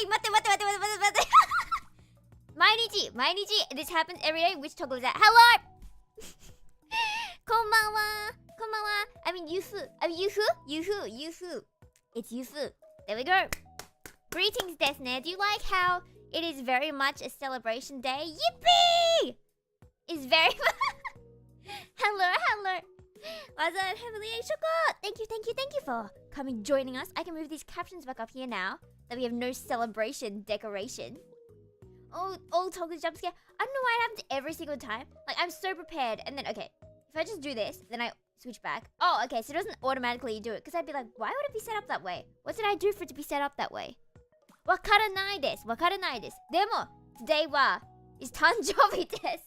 待って。毎日 This happens every day. Which toggle is that? Hello! こんばんは I mean, Yufu. Yufu. It's Yufu. There we go. Greetings, desu. Do you like how it is very much a celebration day? Yippee! It's very Hello. What's up, Heavenly Shoko? Thank you for joining us. I can move these captions back up here now that we have no celebration decoration. All toggle jump scare. I don't know why it happens every single time. Like, I'm so prepared. And then, okay, if I just do this, then I switch back. Oh, okay, so it doesn't automatically do it. Because I'd be like, why would it be set up that way? What did I do for it to be set up that way? Wakaranai desu. Demo, today is Tanjoubi desu.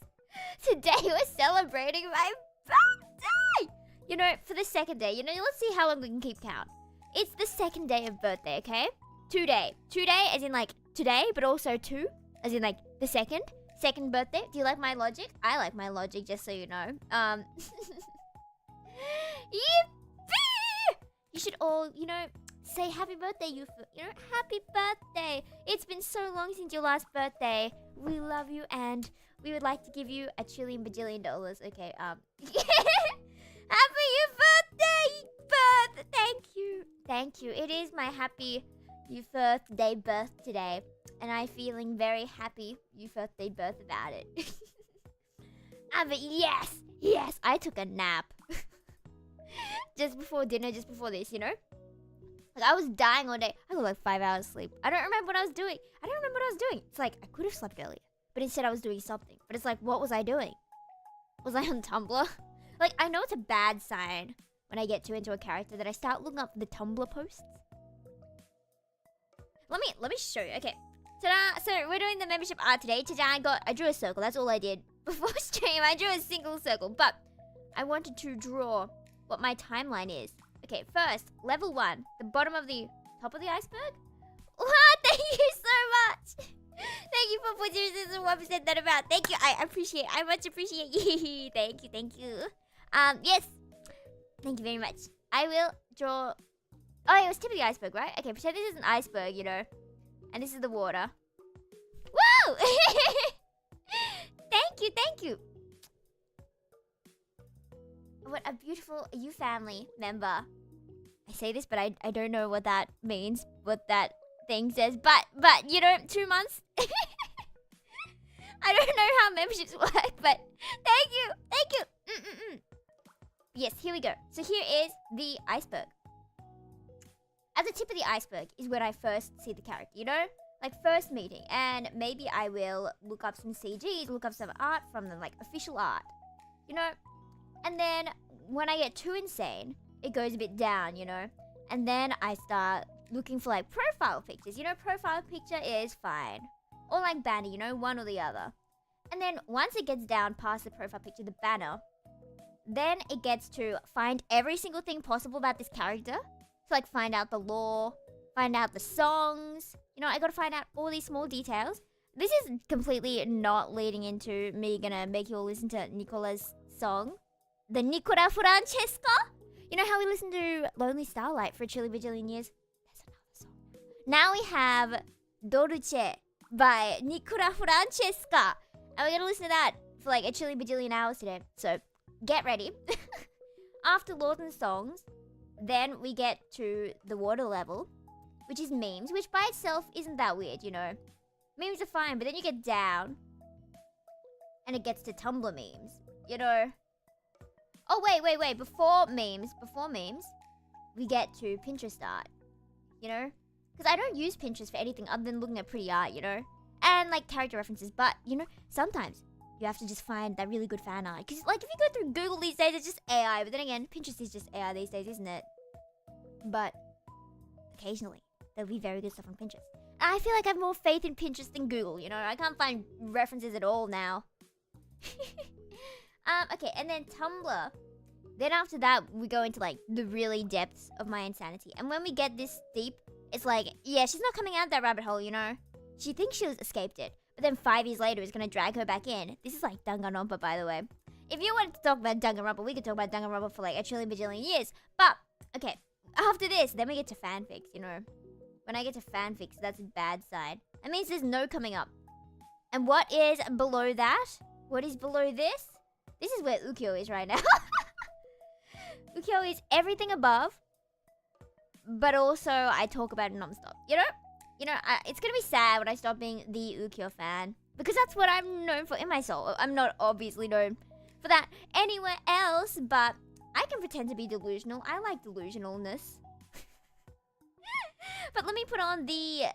Today we're celebrating my birthday! You know, for the second day. You know, let's see how long we can keep count. It's the second day of birthday, okay? Today as in like today, but also two. As in, like, the second birthday. Do you like my logic? I like my logic, just so you know. Yippee! You should all, you know, say happy birthday, you know, happy birthday. It's been so long since your last birthday. We love you, and we would like to give you a $1,000,000,000,000. Okay, happy birthday! Thank you. It is my happy birthday today. And I'm feeling very happy you birthday birth about it. But yes, I took a nap. Just before dinner, just before this, you know? Like, I was dying all day. I got like 5 hours sleep. I don't remember what I was doing. It's like, I could have slept earlier. But instead I was doing something. But it's like, what was I doing? Was I on Tumblr? Like, I know it's a bad sign when I get too into a character that I start looking up the Tumblr posts. Let me show you. Okay. Ta-da! So we're doing the membership art today. I drew a circle. That's all I did before stream. I drew a single circle, but I wanted to draw what my timeline is. Okay, first, level 1, the bottom of the top of the iceberg. Wow, thank you so much. Thank you for putting 1% that about. Thank you. I much appreciate you. Thank you. Yes. Thank you very much. I will draw. Oh, it was tip of the iceberg, right? Okay, pretend this is an iceberg, you know. And this is the water. Woo! Thank you. What a beautiful you family member. I say this, but I don't know what that means, what that thing says. But you know, 2 months. I don't know how memberships work, but thank you. Yes, here we go. So here is the iceberg. At the tip of the iceberg is where I first see the character, you know? Like, first meeting. And maybe I will look up some CGs, look up some art from them, like official art. You know? And then when I get too insane, it goes a bit down, you know? And then I start looking for, like, profile pictures. You know, profile picture is fine. Or like banner, you know? One or the other. And then once it gets down past the profile picture, the banner, then it gets to find every single thing possible about this character. So, like, find out the lore, find out the songs. You know, I gotta find out all these small details. This is completely not leading into me gonna make you all listen to Nicola's song. The Nicola Francesca. You know how we listened to Lonely Starlight for a bajillion years? That's another song. Now we have Dolce by Nicola Francesca. And we're gonna listen to that for like a bajillion hours today. So, get ready. After laws and songs, then we get to the water level, which is memes, which by itself isn't that weird, you know. Memes are fine, but then you get down, and it gets to Tumblr memes, you know. Oh, wait. Before memes, we get to Pinterest art, you know. Because I don't use Pinterest for anything other than looking at pretty art, you know. And, like, character references, but, you know, sometimes you have to just find that really good fan art. Because, like, if you go through Google these days, it's just AI. But then again, Pinterest is just AI these days, isn't it? But occasionally, there'll be very good stuff on Pinterest. And I feel like I have more faith in Pinterest than Google, you know? I can't find references at all now. Okay, and then Tumblr. Then after that, we go into, like, the really depths of my insanity. And when we get this deep, it's like, yeah, she's not coming out that rabbit hole, you know? She thinks she's escaped it. But then 5 years later, it's going to drag her back in. This is like Danganronpa, by the way. If you wanted to talk about Danganronpa, we could talk about Danganronpa for like a bajillion years. But, okay, after this, then we get to fanfics, you know. When I get to fanfics, that's a bad sign. That means there's no coming up. And what is below that? What is below this? This is where Ukyo is right now. Ukyo is everything above, but also I talk about it non-stop. You know, it's gonna be sad when I stop being the Ukyo fan, because that's what I'm known for in my soul. I'm not obviously known for that anywhere else, but I can pretend to be delusional. I like delusionalness. But let me put on the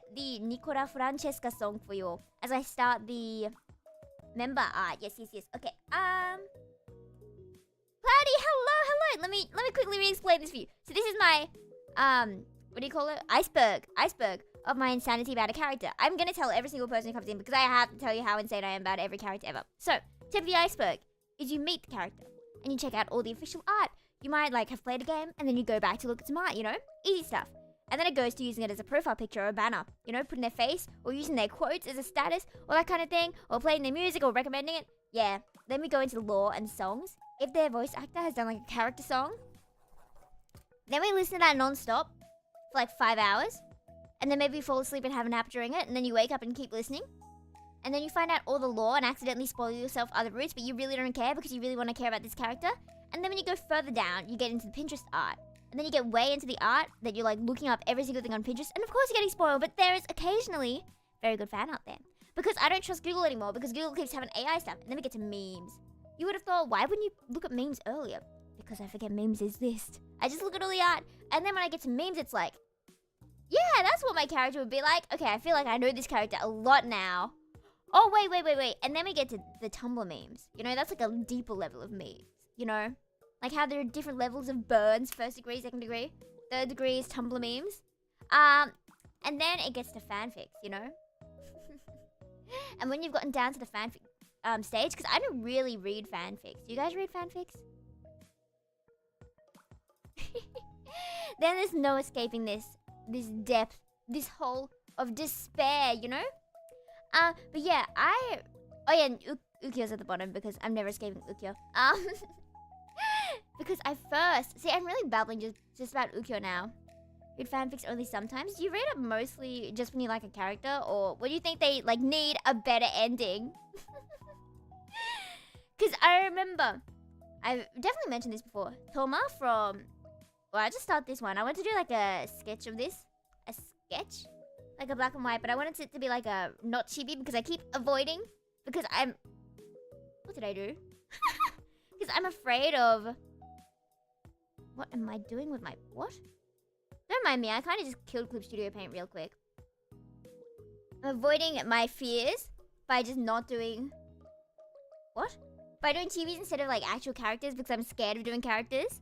Nicola Francesca song for you as I start the member art. Yes. Okay. Cloudy, hello. Let me quickly re-explain this for you. So this is my what do you call it? Iceberg of my insanity about a character. I'm gonna tell every single person who comes in because I have to tell you how insane I am about every character ever. So, tip of the iceberg is you meet the character and you check out all the official art. You might like have played a game and then you go back to look at some art, you know? Easy stuff. And then it goes to using it as a profile picture or a banner, you know, putting their face or using their quotes as a status or that kind of thing, or playing their music or recommending it. Yeah. Then we go into the lore and songs. If their voice actor has done like a character song, then we listen to that non-stop for like 5 hours. And then maybe you fall asleep and have a nap during it, and then you wake up and keep listening. And then you find out all the lore and accidentally spoil yourself other routes, but you really don't care because you really want to care about this character. And then when you go further down, you get into the Pinterest art. And then you get way into the art that you're like looking up every single thing on Pinterest. And of course you're getting spoiled, but there is occasionally very good fan out there. Because I don't trust Google anymore because Google keeps having AI stuff. And then we get to memes. You would have thought, why wouldn't you look at memes earlier? Because I forget memes exist. I just look at all the art. And then when I get to memes, it's like, yeah, that's what my character would be like. Okay, I feel like I know this character a lot now. Oh, wait. And then we get to the Tumblr memes. You know, that's like a deeper level of memes. You know? Like how there are different levels of burns, 1st degree, 2nd degree. 3rd degree is Tumblr memes. And then it gets to fanfics, you know? And when you've gotten down to the fanfic stage, because I don't really read fanfics. Do you guys read fanfics? Then there's no escaping this depth, this hole of despair, you know? But yeah, and Ukyo's at the bottom because I'm never escaping Ukyo. Because I'm really babbling just about Ukyo now. Read fanfics only sometimes. Do you read it mostly just when you like a character, or what do you think they like need a better ending? Because I remember, I've definitely mentioned this before. Toma from, well, I just started this one. I wanted to do like a sketch of this, like a black and white, but I wanted it to be like a not chibi because I keep avoiding because what did I do? Because I'm afraid of. What am I doing with my... What? Don't mind me. I kind of just killed Clip Studio Paint real quick. I'm avoiding my fears by just not doing... What? By doing chibis instead of, like, actual characters because I'm scared of doing characters.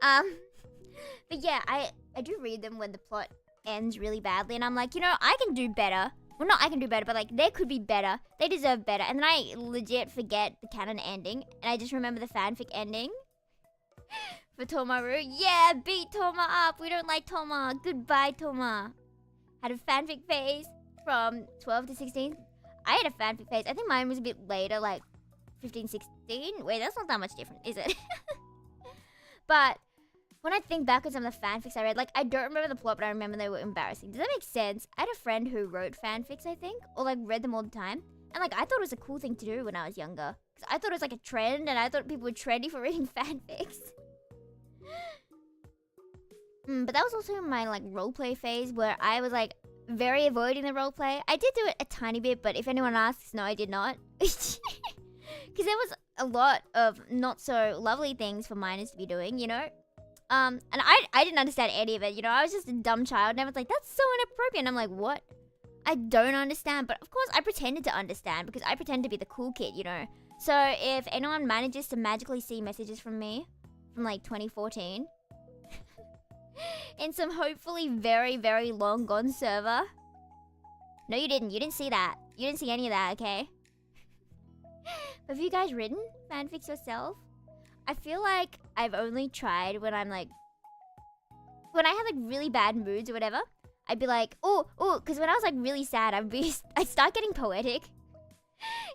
But yeah, I do read them when the plot ends really badly. And I'm like, you know, I can do better. Well, not I can do better, but, like, they could be better. They deserve better. And then I legit forget the canon ending. And I just remember the fanfic ending. For Tomaru. Yeah, beat Toma up. We don't like Toma. Goodbye, Toma. Had a fanfic phase from 12 to 16. I had a fanfic phase. I think mine was a bit later, like 15, 16. Wait, that's not that much different, is it? But when I think back on some of the fanfics I read, like, I don't remember the plot, but I remember they were embarrassing. Does that make sense? I had a friend who wrote fanfics, I think, or like read them all the time. And like, I thought it was a cool thing to do when I was younger. Because I thought it was like a trend, and I thought people were trendy for reading fanfics. But that was also my like roleplay phase where I was like very avoiding the roleplay. I did do it a tiny bit, but if anyone asks, no, I did not. Because there was a lot of not so lovely things for minors to be doing, you know? And I didn't understand any of it, you know? I was just a dumb child, and everyone's like, that's so inappropriate. And I'm like, what? I don't understand. But of course, I pretended to understand because I pretend to be the cool kid, you know? So if anyone manages to magically see messages from me from like 2014... in some hopefully very, very long gone server. No, you didn't. You didn't see that. You didn't see any of that, okay? Have you guys written fanfics yourself? I feel like I've only tried when I'm like... When I have like really bad moods or whatever, I'd be like, oh, because when I was like really sad, I'd start getting poetic.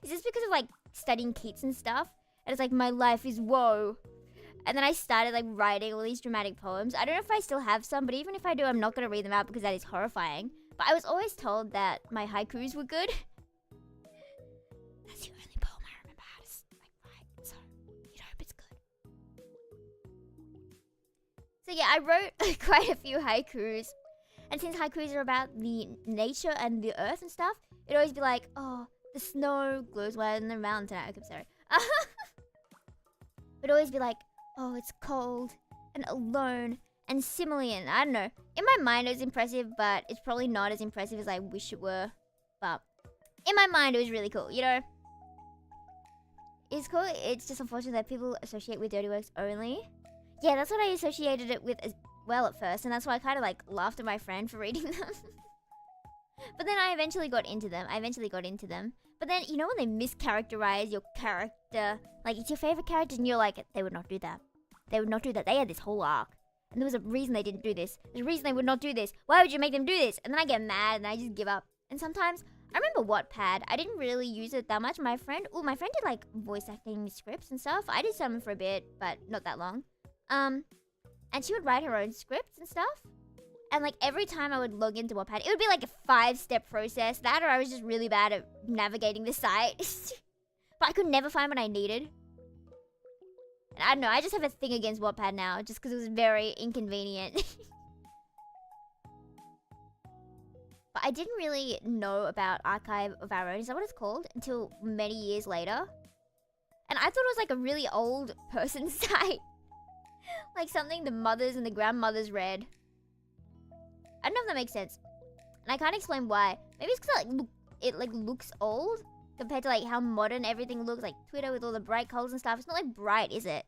It's just because of like studying Keats and stuff. And it's like, my life is woe. And then I started like writing all these dramatic poems. I don't know if I still have some, but even if I do, I'm not going to read them out because that is horrifying. But I was always told that my haikus were good. That's the only poem I remember how to like write, so you'd hope it's good. So yeah, I wrote quite a few haikus. And since haikus are about the nature and the earth and stuff, it'd always be like, oh, the snow glows whiter than the mountain. Okay, sorry. It'd always be like, oh, it's cold and alone and similarly. I don't know. In my mind, it was impressive, but it's probably not as impressive as I wish it were. But in my mind, it was really cool, you know? It's cool. It's just unfortunate that people associate with dirty works only. Yeah, that's what I associated it with as well at first, and that's why I kind of like laughed at my friend for reading them. But then I eventually got into them. But then, you know when they mischaracterize your character? Like, it's your favorite character and you're like, they would not do that. They would not do that. They had this whole arc. And there was a reason they didn't do this. There's a reason they would not do this. Why would you make them do this? And then I get mad and I just give up. And sometimes, I remember Wattpad. I didn't really use it that much. My friend did like voice acting scripts and stuff. I did some for a bit, but not that long. And she would write her own scripts and stuff. And like every time I would log into Wattpad, it would be like a 5-step process. That or I was just really bad at navigating the site. But I could never find what I needed. And I don't know, I just have a thing against Wattpad now, just because it was very inconvenient. But I didn't really know about Archive of Our Own, is that what it's called? Until many years later. And I thought it was like a really old person site. Like something the mothers and the grandmothers read. I don't know if that makes sense. And I can't explain why. Maybe it's because it looks old compared to like how modern everything looks. Like Twitter with all the bright colors and stuff. It's not like bright, is it?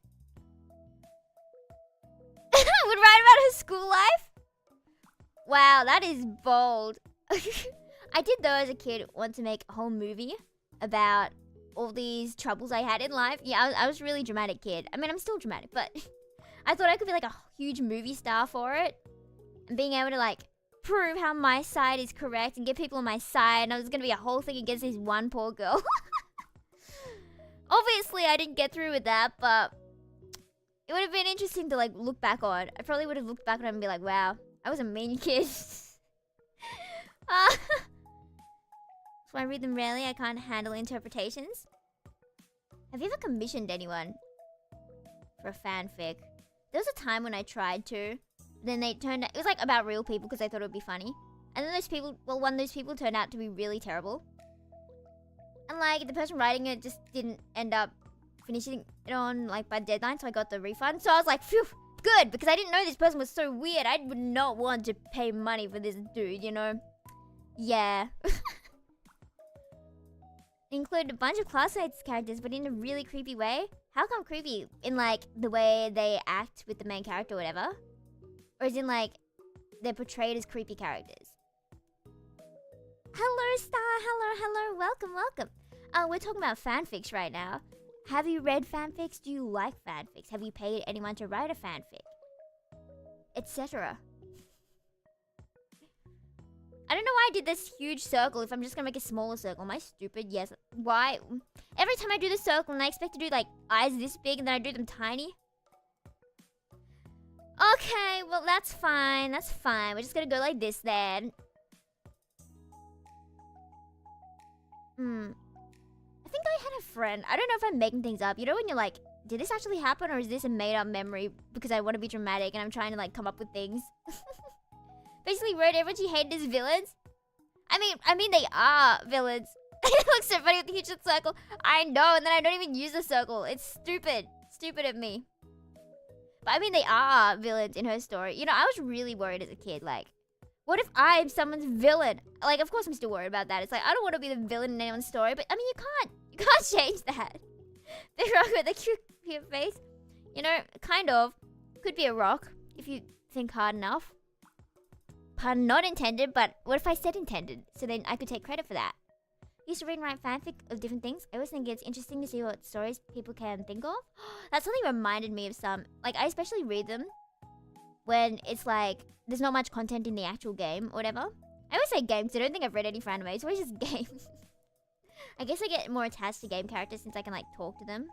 I would write about her school life? Wow, that is bold. I did though as a kid want to make a whole movie about all these troubles I had in life. Yeah, I was a really dramatic kid. I mean, I'm still dramatic, but I thought I could be like a huge movie star for it. And being able to like prove how my side is correct and get people on my side. And I was going to be a whole thing against this one poor girl. Obviously, I didn't get through with that, but it would have been interesting to like look back on. I probably would have looked back on it and be like, wow, I was a mean kid. So I read them rarely. I can't handle interpretations. Have you ever commissioned anyone for a fanfic? There was a time when I tried to. Then they turned out, it was like about real people because I thought it would be funny. And then those people, well, one of those people turned out to be really terrible. And like the person writing it just didn't end up finishing it on like by deadline, so I got the refund. So I was like, phew, good, because I didn't know this person was so weird. I would not want to pay money for this dude, you know? Yeah. Include a bunch of classmates characters, but in a really creepy way. How come creepy? In like the way they act with the main character or whatever? Or is in like they're portrayed as creepy characters? Hello, Star. Hello. Welcome. We're talking about fanfics right now. Have you read fanfics? Do you like fanfics? Have you paid anyone to write a fanfic? Etc. I don't know why I did this huge circle if I'm just gonna make a smaller circle. Am I stupid? Yes. Why? Every time I do the circle and I expect to do like eyes this big and then I do them tiny. Okay, well that's fine. We're just gonna go like this then. I think I had a friend. I don't know if I'm making things up. You know when you're like, did this actually happen or is this a made up memory because I want to be dramatic and I'm trying to like come up with things? Basically wrote everyone she hated as villains. I mean they are villains. It looks so funny with the huge circle. I know, and then I don't even use the circle. It's stupid. Stupid of me. But I mean they are villains in her story. You know, I was really worried as a kid, like, what if I'm someone's villain? Like, of course I'm still worried about that. It's like, I don't want to be the villain in anyone's story, but I mean, you can't change that. The rock with the cute face. You know, kind of. Could be a rock, if you think hard enough. Pun not intended, but what if I said intended? So then I could take credit for that. Used to read and write fanfic of different things. I always think it's interesting to see what stories people can think of. That something reminded me of some. Like, I especially read them when it's like, there's not much content in the actual game or whatever. I always say game because I don't think I've read any for anime. It's always just games. I guess I get more attached to game characters since I can like talk to them.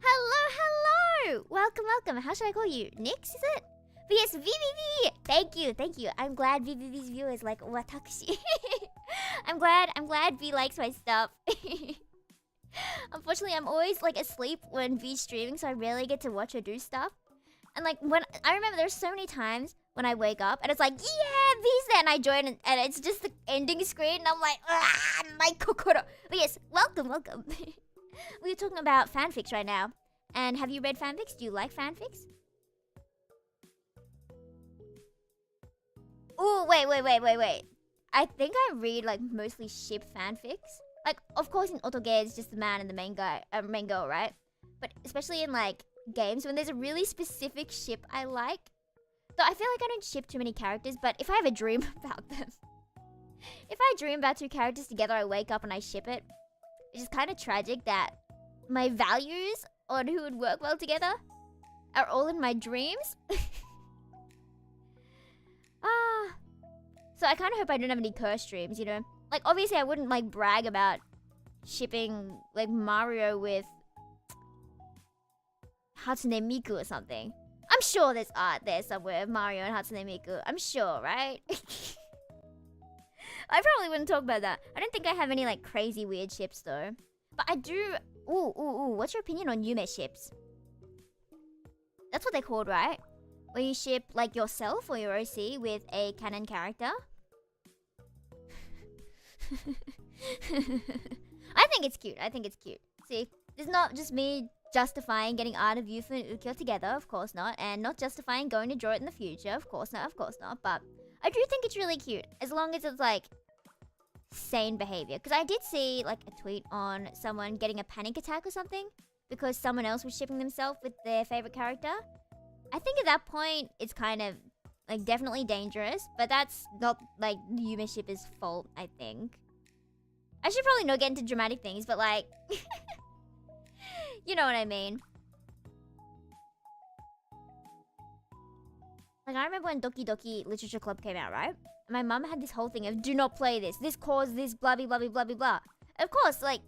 Hello. you? Welcome, welcome. How should I call you? Nix, is it? But yes, VVV! Thank you, thank you. I'm glad VVV's viewers like watakushi. I'm glad V likes my stuff. Unfortunately, I'm always like asleep when V's streaming, so I rarely get to watch her do stuff. And like when I remember there's so many times when I wake up and it's like, yeah, V's there, and I join and it's just the ending screen and I'm like, ah, my kokoro. But yes, welcome, welcome. We're talking about fanfics right now. And have you read fanfics? Do you like fanfics? Oh, wait. I think I read like mostly ship fanfics. Like, of course in Otoge it's just the man and the main girl, right? But especially in like games when there's a really specific ship I like. Though I feel like I don't ship too many characters, but if I have a dream about them. If I dream about two characters together, I wake up and I ship it. It's just kind of tragic that my values on who would work well together are all in my dreams. So I kind of hope I don't have any cursed dreams, you know? Like, obviously I wouldn't, like, brag about shipping, like, Mario with Hatsune Miku or something. I'm sure there's art there somewhere of Mario and Hatsune Miku. I'm sure, right? I probably wouldn't talk about that. I don't think I have any, like, crazy weird ships, though. But I do... Ooh. What's your opinion on Yume ships? That's what they're called, right? Where you ship, like, yourself or your OC with a canon character. I think it's cute. See, it's not just me justifying getting art of Yufu and Ukyo together, of course not. And not justifying going to draw it in the future, of course not. But I do think it's really cute. As long as it's, like, sane behavior. Because I did see, like, a tweet on someone getting a panic attack or something because someone else was shipping themselves with their favorite character. I think at that point, it's kind of, like, definitely dangerous. But that's not, like, the Yume shipper's fault, I think. I should probably not get into dramatic things, but, like... you know what I mean. Like, I remember when Doki Doki Literature Club came out, right? My mum had this whole thing of, do not play this. This caused this, blah, blah, blah, blah, blah, blah. Of course, like...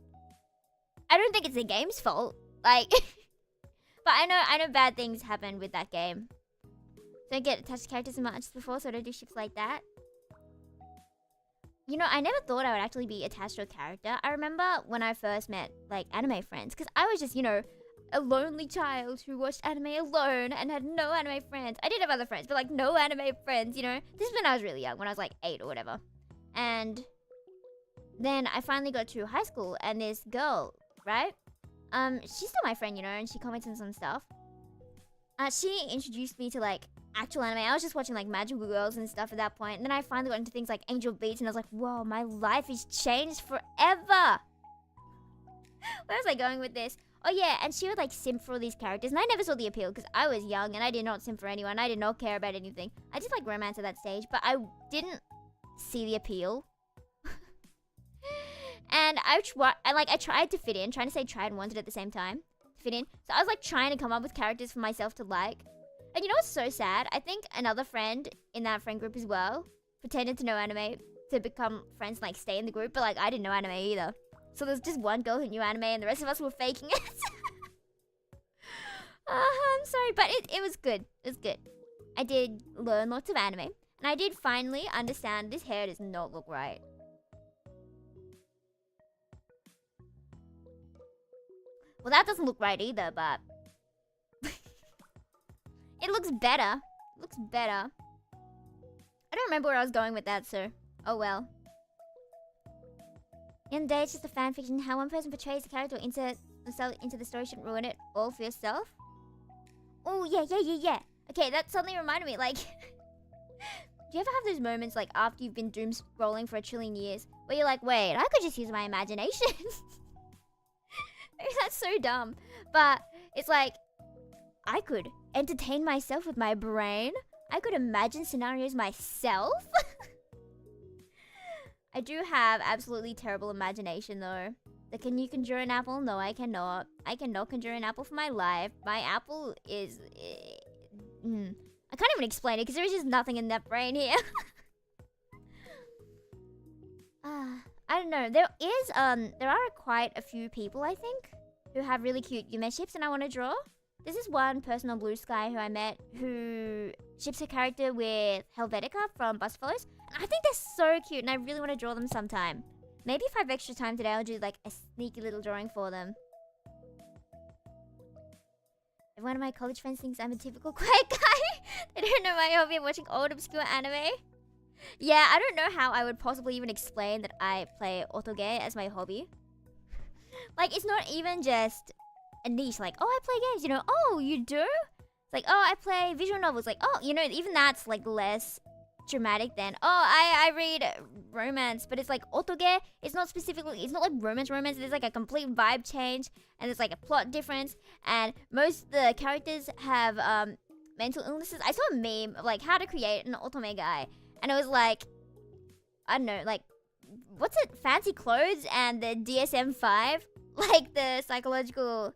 I don't think it's the game's fault. Like... But I know bad things happen with that game. Don't get attached to characters in much before, so I don't do ships like that. You know, I never thought I would actually be attached to a character. I remember when I first met, like, anime friends. Because I was just, you know, a lonely child who watched anime alone and had no anime friends. I did have other friends, but, like, no anime friends, you know. This is when I was really young, when I was, like, 8 or whatever. And then I finally got to high school, and this girl, right? She's still my friend, you know, and she comments on some stuff. She introduced me to, like, actual anime. I was just watching, like, Magical Girls and stuff at that point. And then I finally got into things like Angel Beats, and I was like, whoa, my life is changed forever. Where was I going with this? Oh, yeah, and she would, like, simp for all these characters. And I never saw the appeal, because I was young, and I did not simp for anyone. I did not care about anything. I just like romance at that stage, but I didn't see the appeal. And I tried to fit in, trying to say tried and wanted at the same time. Fit in. So I was like trying to come up with characters for myself to like. And you know what's so sad? I think another friend in that friend group as well pretended to know anime to become friends and like stay in the group, but like I didn't know anime either. So there's just one girl who knew anime and the rest of us were faking it. I'm sorry, but it was good. It was good. I did learn lots of anime. And I did finally understand this hair does not look right. Well, that doesn't look right either, but... it looks better. It looks better. I don't remember where I was going with that, so... oh well. In the day, it's just a fanfiction. How one person portrays a character or insert themselves into the story shouldn't ruin it all for yourself. Oh, yeah. Okay, that suddenly reminded me, like... do you ever have those moments, like, after you've been doom scrolling for a trillion years, where you're like, wait, I could just use my imagination? That's so dumb. But it's like, I could entertain myself with my brain. I could imagine scenarios myself. I do have absolutely terrible imagination though. You conjure an apple? No, I cannot. I cannot conjure an apple for my life. My apple is... I can't even explain it because there is just nothing in that brain here. I don't know. There are quite a few people, I think, who have really cute Yume ships and I want to draw. There's this one person on Blue Sky who I met who ships her character with Helvetica from Bus Follows. I think they're so cute and I really want to draw them sometime. Maybe if I have extra time today, I'll do like a sneaky little drawing for them. One of my college friends thinks I'm a typical quiet guy. They don't know my hobby of watching old obscure anime. Yeah, I don't know how I would possibly even explain that I play otoge as my hobby. Like, it's not even just a niche, like, oh, I play games, you know, oh, you do? It's like, oh, I play visual novels, like, oh, you know, even that's, like, less dramatic than, oh, I read romance, but it's like, otoge, it's not specifically, it's not like romance, there's, like, a complete vibe change, and there's, like, a plot difference, and most of the characters have, mental illnesses. I saw a meme of, like, how to create an otome guy, and it was, like, I don't know, like, what's it, fancy clothes and the DSM-5, like, the psychological,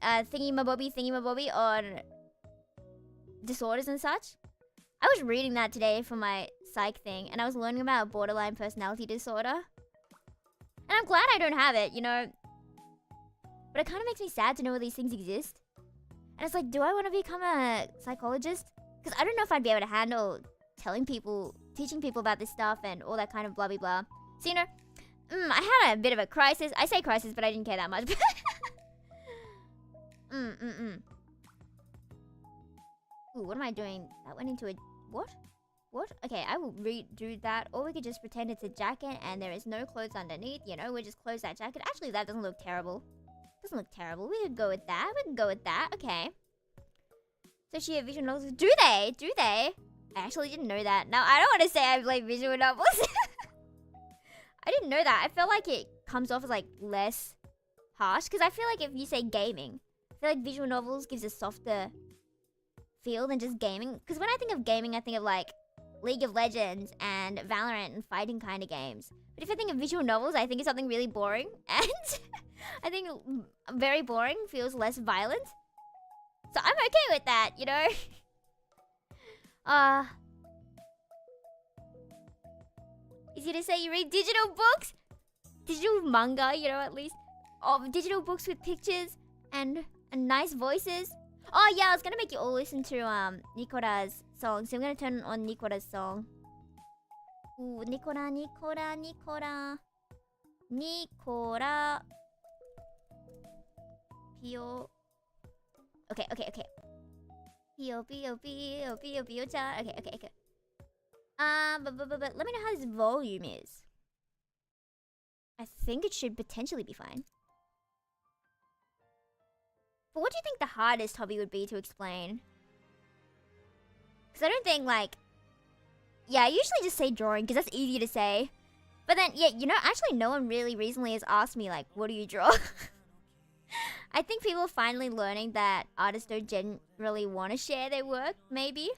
thingy-mabobby on disorders and such. I was reading that today for my psych thing, and I was learning about borderline personality disorder. And I'm glad I don't have it, you know. But it kind of makes me sad to know all these things exist. And it's like, do I want to become a psychologist? Because I don't know if I'd be able to handle telling people, teaching people about this stuff and all that kind of blah, blah, blah. So, you know, I had a bit of a crisis. I say crisis, but I didn't care that much. Ooh, what am I doing? That went into a... What? What? Okay, I will redo that. Or we could just pretend it's a jacket and there is no clothes underneath. You know, we'll just close that jacket. Actually, that doesn't look terrible. Doesn't look terrible. We could go with that. We can go with that. Okay. So she have visual novels. Do they? Do they? I actually didn't know that. Now, I don't want to say I play visual novels. I didn't know that. I feel like it comes off as, like, less harsh. Because I feel like if you say gaming, I feel like visual novels gives a softer feel than just gaming. Because when I think of gaming, I think of, like, League of Legends and Valorant and fighting kind of games. But if I think of visual novels, I think of something really boring. And I think very boring feels less violent. So I'm okay with that, you know? Easy to say you read digital books? Digital manga, you know, at least. Oh, digital books with pictures and nice voices. Oh yeah, I was gonna make you all listen to Nikora's song, so I'm gonna turn on Nikora's song. Ooh, Nikora, Nikora, Nikora. Nikora. Pio. Okay. Pio, Pio, Pio, Pio, Pio, chan. Okay. But let me know how this volume is. I think it should potentially be fine. But what do you think the hardest hobby would be to explain? Because I don't think, like... Yeah, I usually just say drawing, because that's easier to say. But then, yeah, you know, actually no one really recently has asked me, like, what do you draw? I think people are finally learning that artists don't generally want to share their work, maybe.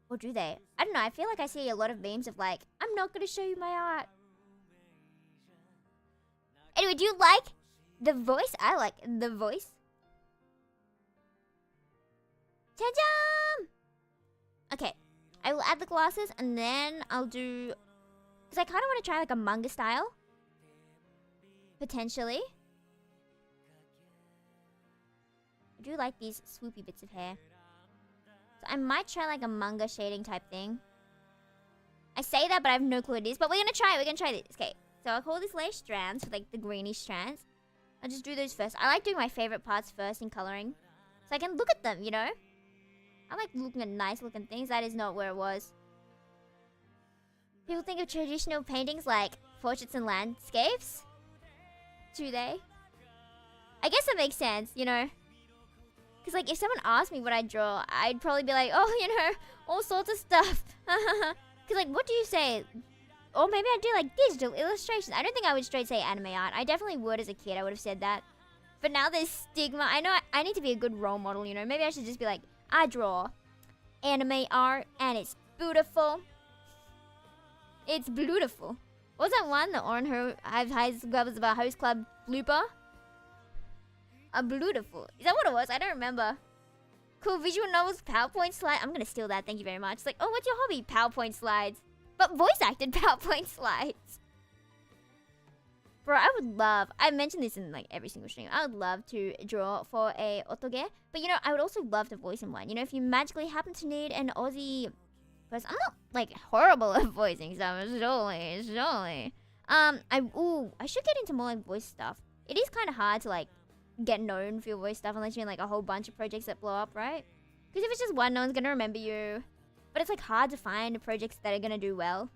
Or do they? I don't know, I feel like I see a lot of memes of, like, I'm not going to show you my art. Anyway, do you like the voice? I like the voice. Ta-jam! Okay, I will add the glasses and then I'll do... Because I kind of want to try like a manga style. Potentially. I do like these swoopy bits of hair. So I might try like a manga shading type thing. I say that, but I have no clue what it is. But we're going to try it. We're going to try this. Okay. So I'll call this layer strands with like the greenish strands. I'll just do those first. I like doing my favorite parts first in coloring. So I can look at them, you know? I like looking at nice looking things. That is not where it was. People think of traditional paintings like portraits and landscapes. Do they? I guess that makes sense, you know? Because like if someone asked me what I draw, I'd probably be like, oh, you know, all sorts of stuff. Because like, what do you say? Or maybe I'd do like digital illustrations. I don't think I would straight say anime art. I definitely would as a kid. I would have said that. But now there's stigma. I know I need to be a good role model, you know? Maybe I should just be like, I draw anime art and it's beautiful. It's beautiful. What was that one? The Orange High Club about Host Club blooper? A beautiful. Is that what it was? I don't remember. Cool visual novels, PowerPoint slide. I'm gonna steal that. Thank you very much. It's like, oh, what's your hobby? PowerPoint slides. But voice acted PowerPoint slides. Bro, I would love, I mentioned this in like every single stream, I would love to draw for a otoge, but you know, I would also love to voice in one. You know, if you magically happen to need an Aussie person, I'm not like horrible at voicing stuff, surely. I should get into more like voice stuff. It is kind of hard to like get known for your voice stuff unless you're in like a whole bunch of projects that blow up, right? Because if it's just one, no one's gonna remember you. But it's like hard to find projects that are gonna do well.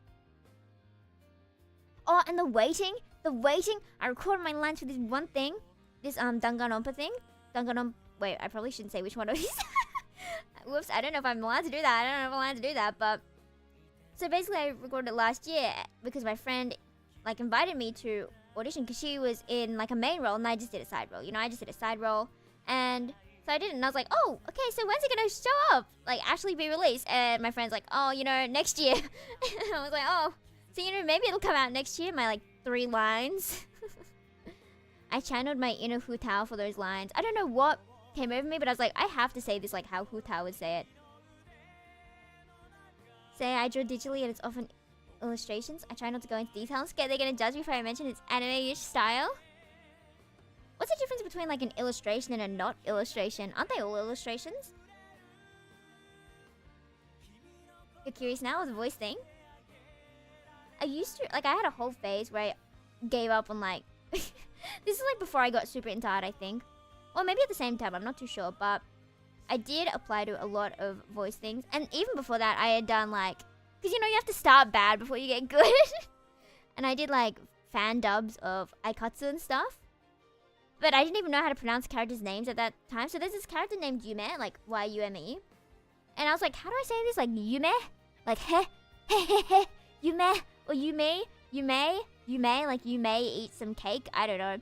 Oh, and the waiting. I recorded my lines for this one thing. This Danganronpa thing. Wait, I probably shouldn't say which one it is. Whoops, I don't know if I'm allowed to do that. But so basically I recorded it last year because my friend like invited me to audition because she was in like a main role and I just did a side role. You know, I just did a side role. And so I did it and I was like, oh, okay, so when's it gonna show up? Like actually be released? And my friend's like, oh, you know, next year. I was like, oh, so you know, maybe it'll come out next year. My like 3 lines. I channeled my inner Hu Tao for those lines. I don't know what came over me, but I was like, I have to say this like how Hu Tao would say it. Say I draw digitally and it's often illustrations. I try not to go into detail. I'm scared they're gonna judge me if I mention it's anime-ish style. What's the difference between like an illustration and a not illustration? Aren't they all illustrations? You're curious now with the voice thing? I used to, like I had a whole phase where I gave up on like, this is like before I got super into art I think. Or maybe at the same time, I'm not too sure. But I did apply to a lot of voice things. And even before that I had done like, because you know you have to start bad before you get good. And I did like fan dubs of Aikatsu and stuff. But I didn't even know how to pronounce characters' names at that time. So there's this character named Yume, like Y-U-M-E. And I was like, how do I say this? Like Yume? Like he Yume? Or Yume? Like you may eat some cake? I don't know.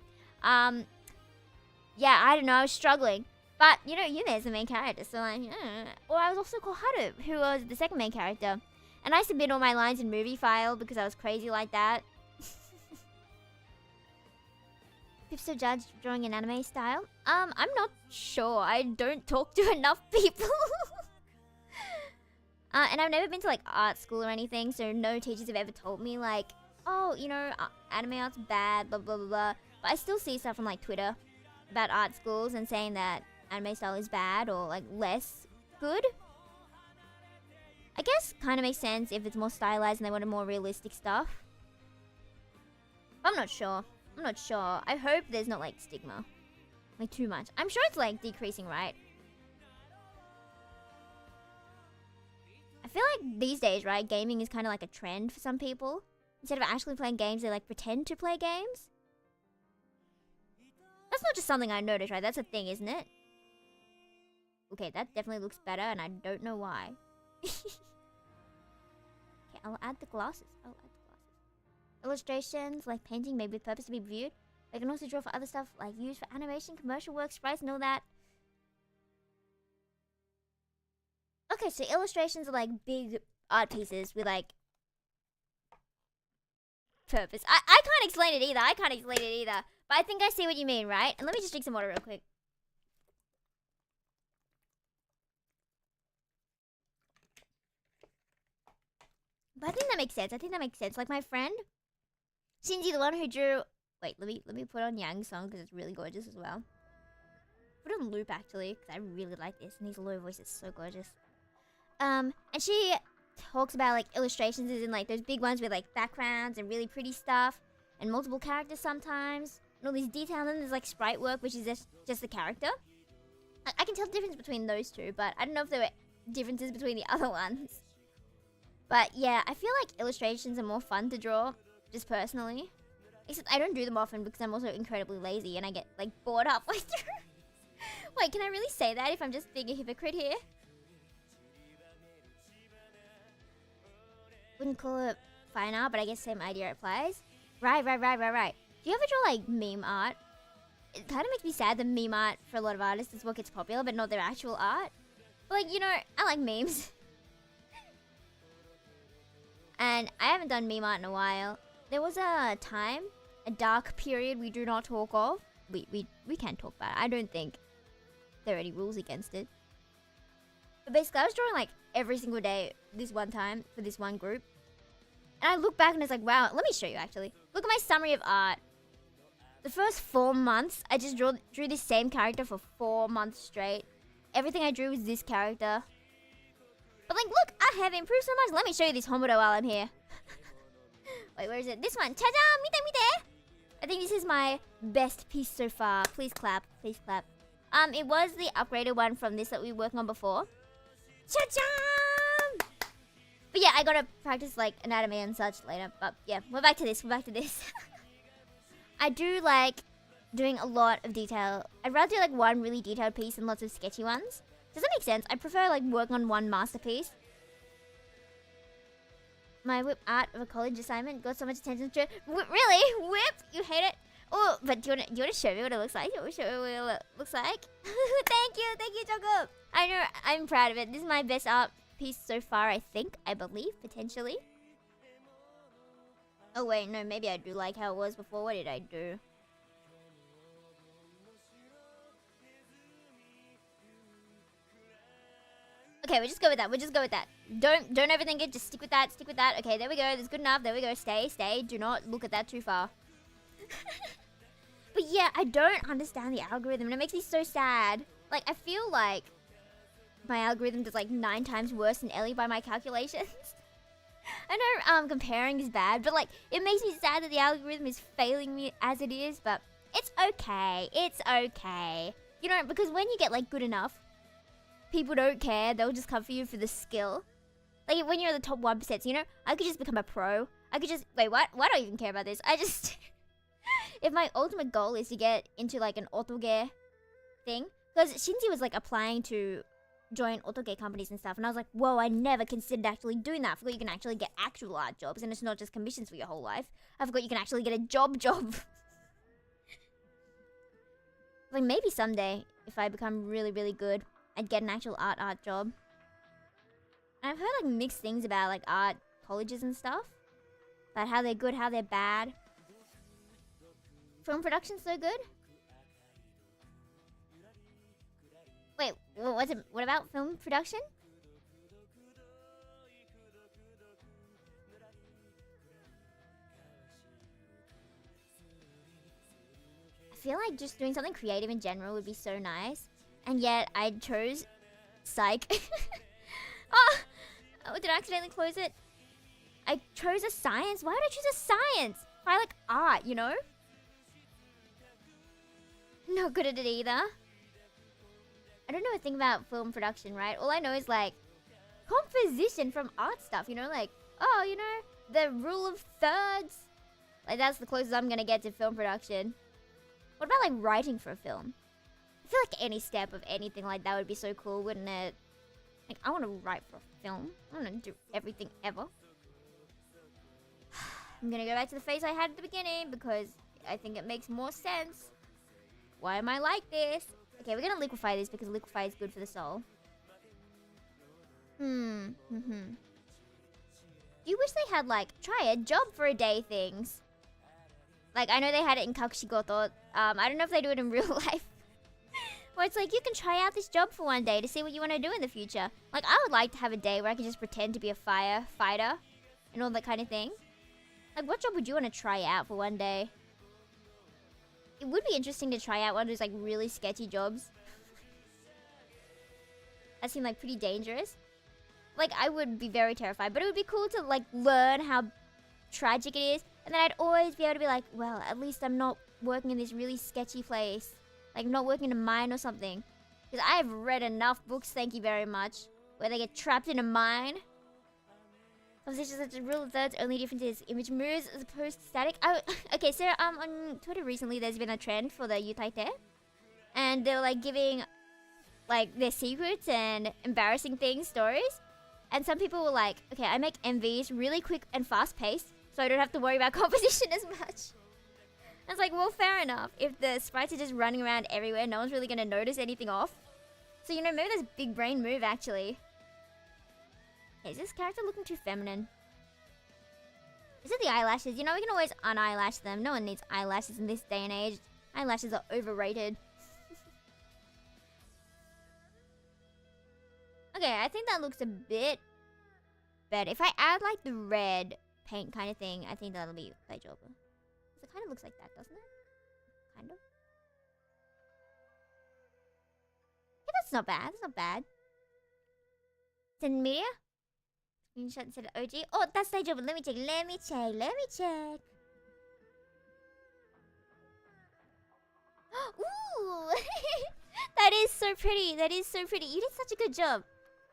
Yeah, I don't know. I was struggling. But, you know, Yume is the main character. So like, Or I was also called Haru, who was the second main character. And I submit all my lines in movie file because I was crazy like that. Pipster judge drawing in anime style? I'm not sure. I don't talk to enough people. And I've never been to like art school or anything, so no teachers have ever told me like, oh, you know, anime art's bad, blah, blah, blah, blah. But I still see stuff on like Twitter about art schools and saying that anime style is bad or like less good. I guess kind of makes sense if it's more stylized and they wanted more realistic stuff. But I'm not sure. I hope there's not like stigma. Like too much. I'm sure it's like decreasing, right? I feel like these days, right, gaming is kind of like a trend for some people. Instead of actually playing games, they like pretend to play games. That's not just something I noticed, right? That's a thing, isn't it? Okay, that definitely looks better and I don't know why. Okay, I'll add the glasses. Illustrations, like painting, made with purpose to be viewed. They can also draw for other stuff, like used for animation, commercial work, sprites, and all that. Okay, so illustrations are like big art pieces with like purpose. I can't explain it either. But I think I see what you mean, right? And let me just drink some water real quick. But I think that makes sense. Like my friend Shinji, the one who drew... Wait, let me put on Yang's song because it's really gorgeous as well. Put it on loop actually because I really like this and his low voice is so gorgeous. And she talks about like illustrations as in like those big ones with like backgrounds and really pretty stuff and multiple characters sometimes and all these details. And then there's like sprite work, which is just the character. I can tell the difference between those two, but I don't know if there were differences between the other ones. But yeah, I feel like illustrations are more fun to draw. Just personally. Except I don't do them often because I'm also incredibly lazy and I get like bored halfway through. Wait, can I really say that if I'm just being a hypocrite here? Wouldn't call it fine art, but I guess same idea applies. Right. Do you ever draw like meme art? It kind of makes me sad that meme art for a lot of artists is what gets popular, but not their actual art. But like, you know, I like memes. And I haven't done meme art in a while. There was a time, a dark period we do not talk of. We can talk about it. I don't think there are any rules against it. But basically, I was drawing like every single day this one time for this one group. And I look back and it's like, wow, let me show you actually. Look at my summary of art. The first 4 months, I just drew this same character for 4 months straight. Everything I drew was this character. But like, look, I have improved so much. Let me show you this Homodo while I'm here. Wait, where is it? This one. Cha-cha! Mite, mite! I think this is my best piece so far. Please clap. Please clap. It was the upgraded one from this that we were working on before. Cha-cha! But yeah, I gotta practice like anatomy and such later. But yeah, we're back to this. We're back to this. I do like doing a lot of detail. I'd rather do like one really detailed piece and lots of sketchy ones. Does that make sense? I prefer like working on one masterpiece. My whip art of a college assignment got so much attention. Really? Whip? You hate it? Oh, but do you want to show me what it looks like? You want to show me what it looks like? Thank you, Choco. I know, I'm proud of it. This is my best art piece so far, I believe, potentially. Oh wait, no, maybe I do like how it was before. What did I do? Okay, we'll just go with that. We'll just go with that. Don't overthink it. Just stick with that. Stick with that. Okay, there we go. That's good enough. There we go. Stay. Do not look at that too far. But yeah, I don't understand the algorithm, and it makes me so sad. Like, I feel like my algorithm does like 9 times worse than Ellie by my calculations. I know comparing is bad, but like, it makes me sad that the algorithm is failing me as it is. But it's okay. It's okay. You know, because when you get like good enough, people don't care. They'll just come for you for the skill. Like, when you're in the top 1%, you know, I could just become a pro. I could just... Wait, what? Why do I even care about this? I just... If my ultimate goal is to get into, like, an autoge thing... Because Shinji was, like, applying to join autoge companies and stuff. And I was like, whoa, I never considered actually doing that. I forgot you can actually get actual art jobs. And it's not just commissions for your whole life. I forgot you can actually get a job. Like, maybe someday, if I become really, really good... I'd get an actual art job. And I've heard like mixed things about like art colleges and stuff. About how they're good, how they're bad. Film production's so good? Wait, what's it? What about film production? I feel like just doing something creative in general would be so nice. And yet, I chose psych. Oh, did I accidentally close it? I chose a science? Why would I choose a science? I like art, you know? Not good at it either. I don't know a thing about film production, right? All I know is like composition from art stuff, you know? Like, oh, you know, the rule of thirds. Like, that's the closest I'm gonna get to film production. What about like writing for a film? I feel like any step of anything like that would be so cool, wouldn't it? Like, I want to write for a film. I want to do everything ever. I'm going to go back to the face I had at the beginning because I think it makes more sense. Why am I like this? Okay, we're going to liquefy this because liquefy is good for the soul. Do you wish they had, like, try a job for a day things? Like, I know they had it in Kakushigoto. I don't know if they do it in real life. Where it's like, you can try out this job for one day to see what you want to do in the future. Like, I would like to have a day where I can just pretend to be a firefighter and all that kind of thing. Like, what job would you want to try out for one day? It would be interesting to try out one of those, like, really sketchy jobs. That seemed, like, pretty dangerous. Like, I would be very terrified. But it would be cool to, like, learn how tragic it is. And then I'd always be able to be like, well, at least I'm not working in this really sketchy place. Like, not working in a mine or something. Because I've read enough books, thank you very much, where they get trapped in a mine. Compositions such as rule of thirds, only difference is image moves as opposed to static. Okay, so on Twitter recently, there's been a trend for the Yutaite. And they were, like, giving, like, their secrets and embarrassing things, stories. And some people were like, okay, I make MVs really quick and fast-paced, so I don't have to worry about composition as much. I was like, well, fair enough. If the sprites are just running around everywhere, no one's really going to notice anything off. So, you know, maybe that's a big brain move, actually. Hey, is this character looking too feminine? Is it the eyelashes? You know, we can always un-eyelash them. No one needs eyelashes in this day and age. Eyelashes are overrated. Okay, I think that looks a bit better. If I add, like, the red paint kind of thing, I think that'll be quite job. It kind of looks like that, doesn't it? kind of. Yeah, that's not bad. That's not bad. Send media. Screenshot instead of OG. Oh, that's stage over. Let me check. Let me check. Ooh! That is so pretty. That is so pretty. You did such a good job.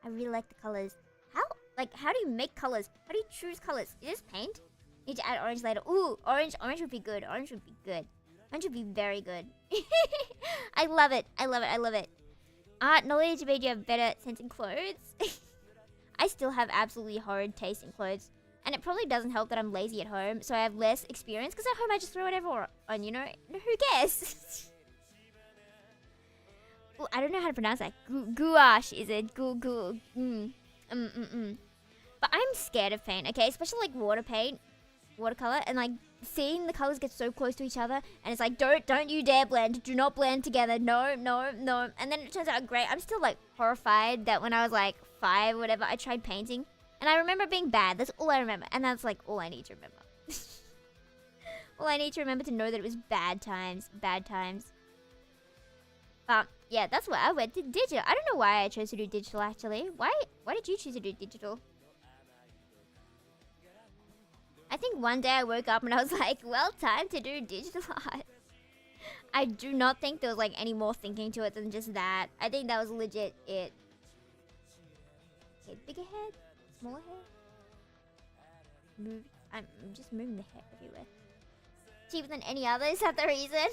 I really like the colors. How do you make colors? How do you choose colors? Is this paint? Need to add orange later. Ooh, orange would be good. Orange would be good. Orange would be very good. I love it. I love it. I love it. Art knowledge made you have better sense in clothes. I still have absolutely horrid taste in clothes. And it probably doesn't help that I'm lazy at home, so I have less experience. Because at home I just throw whatever on, you know? Who cares? Ooh, I don't know how to pronounce that. Gouache, is it? But I'm scared of paint, okay? Especially like watercolor, and like seeing the colors get so close to each other, and it's like, don't you dare blend. Do not blend together. No. And then it turns out great. I'm still like horrified that when I was like 5 or whatever, I tried painting. And I remember being bad. That's all I remember. And that's like all I need to remember. All I need to remember to know that it was bad times. Bad times. Yeah, that's why I went to digital. I don't know why I chose to do digital actually. Why did you choose to do digital? I think one day I woke up and I was like, well, time to do digital art. I do not think there was like any more thinking to it than just that. I think that was legit it. Okay, bigger head, smaller head. I'm just moving the hair everywhere. Cheaper than any other, is that the reason?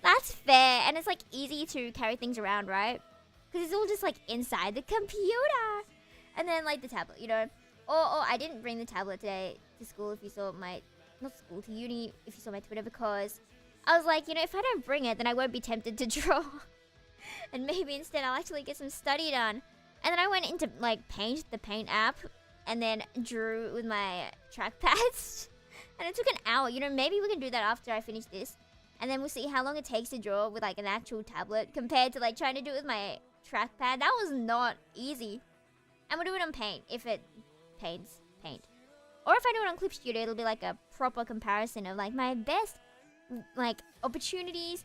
That's fair, and it's like easy to carry things around, right? Because it's all just like inside the computer. And then like the tablet, you know? Or I didn't bring the tablet today to school if you saw my, not school, to uni, if you saw my Twitter, because I was like, you know, if I don't bring it, then I won't be tempted to draw. And maybe instead I'll actually get some study done. And then I went into like the paint app, and then drew with my trackpads. And it took an hour, you know, maybe we can do that after I finish this. And then we'll see how long it takes to draw with like an actual tablet compared to like trying to do it with my trackpad. That was not easy. And we'll do it on paint if it paint. Or if I do it on Clip Studio, it'll be like a proper comparison of like my best like opportunities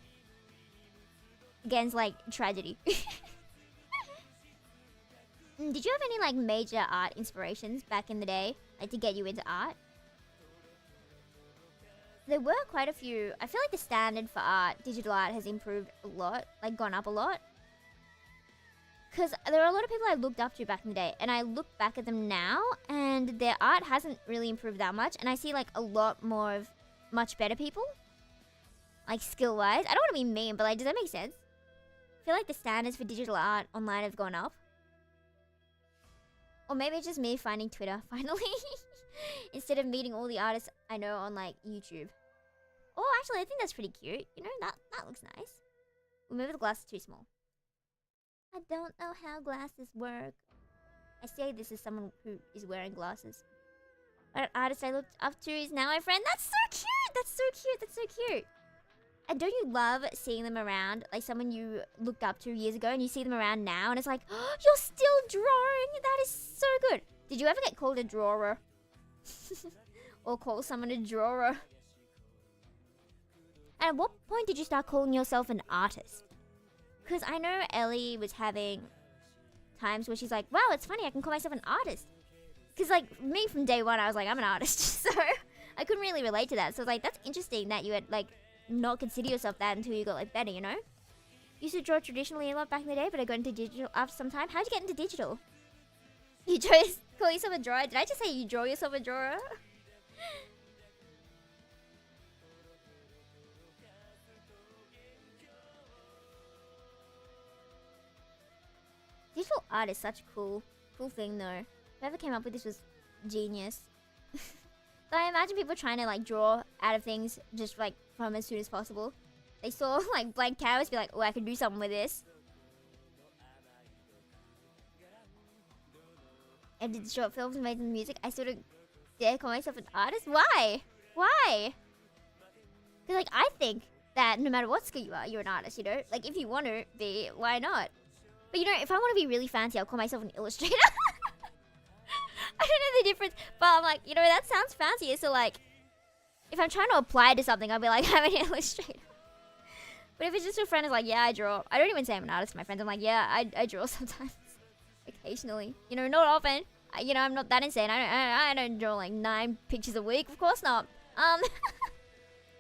against like tragedy. Did you have any like major art inspirations back in the day, like to get you into art? There were quite a few. I feel like the standard for art, digital art, has improved a lot, like gone up a lot. Because there are a lot of people I looked up to back in the day, and I look back at them now, and their art hasn't really improved that much, and I see like a lot more of much better people. Like skill-wise. I don't want to be mean, but like, does that make sense? I feel like the standards for digital art online have gone up. Or maybe it's just me finding Twitter, finally. Instead of meeting all the artists I know on like YouTube. Oh, actually, I think that's pretty cute. You know, that looks nice. Well, maybe the glass is too small. I don't know how glasses work. I say this as someone who is wearing glasses. An artist I looked up to is now my friend. That's so cute! That's so cute! That's so cute! And don't you love seeing them around? Like someone you looked up to years ago and you see them around now and it's like, oh, you're still drawing! That is so good! Did you ever get called a drawer? Or call someone a drawer? And at what point did you start calling yourself an artist? Because I know Ellie was having times where she's like, wow, it's funny, I can call myself an artist. Because like me from day one, I was like, I'm an artist. So I couldn't really relate to that. So I was like, that's interesting that you had like not consider yourself that until you got like better, you know? Used to draw traditionally a lot back in the day, but I got into digital after some time. How'd you get into digital? You chose call yourself a drawer? Did I just say you draw yourself a drawer? Digital art is such a cool thing though. Whoever came up with this was genius. So I imagine people trying to like draw out of things just like from as soon as possible. They saw like blank canvas, be like, oh, I can do something with this. And did short films, made some music. I sort of dare call myself an artist. Why? Why? Because like I think that no matter what skill you are, you're an artist. You know, like if you want to be, why not? But you know, if I want to be really fancy, I'll call myself an illustrator. I don't know the difference, but I'm like, you know, that sounds fancier. So like, If I'm trying to apply it to something, I'll be like, I'm an illustrator. But if it's just a friend, it's like, yeah, I draw. I don't even say I'm an artist to my friends. I'm like, yeah, I draw sometimes. Occasionally. You know, not often. You know, I'm not that insane. I don't draw like 9 pictures a week. Of course not.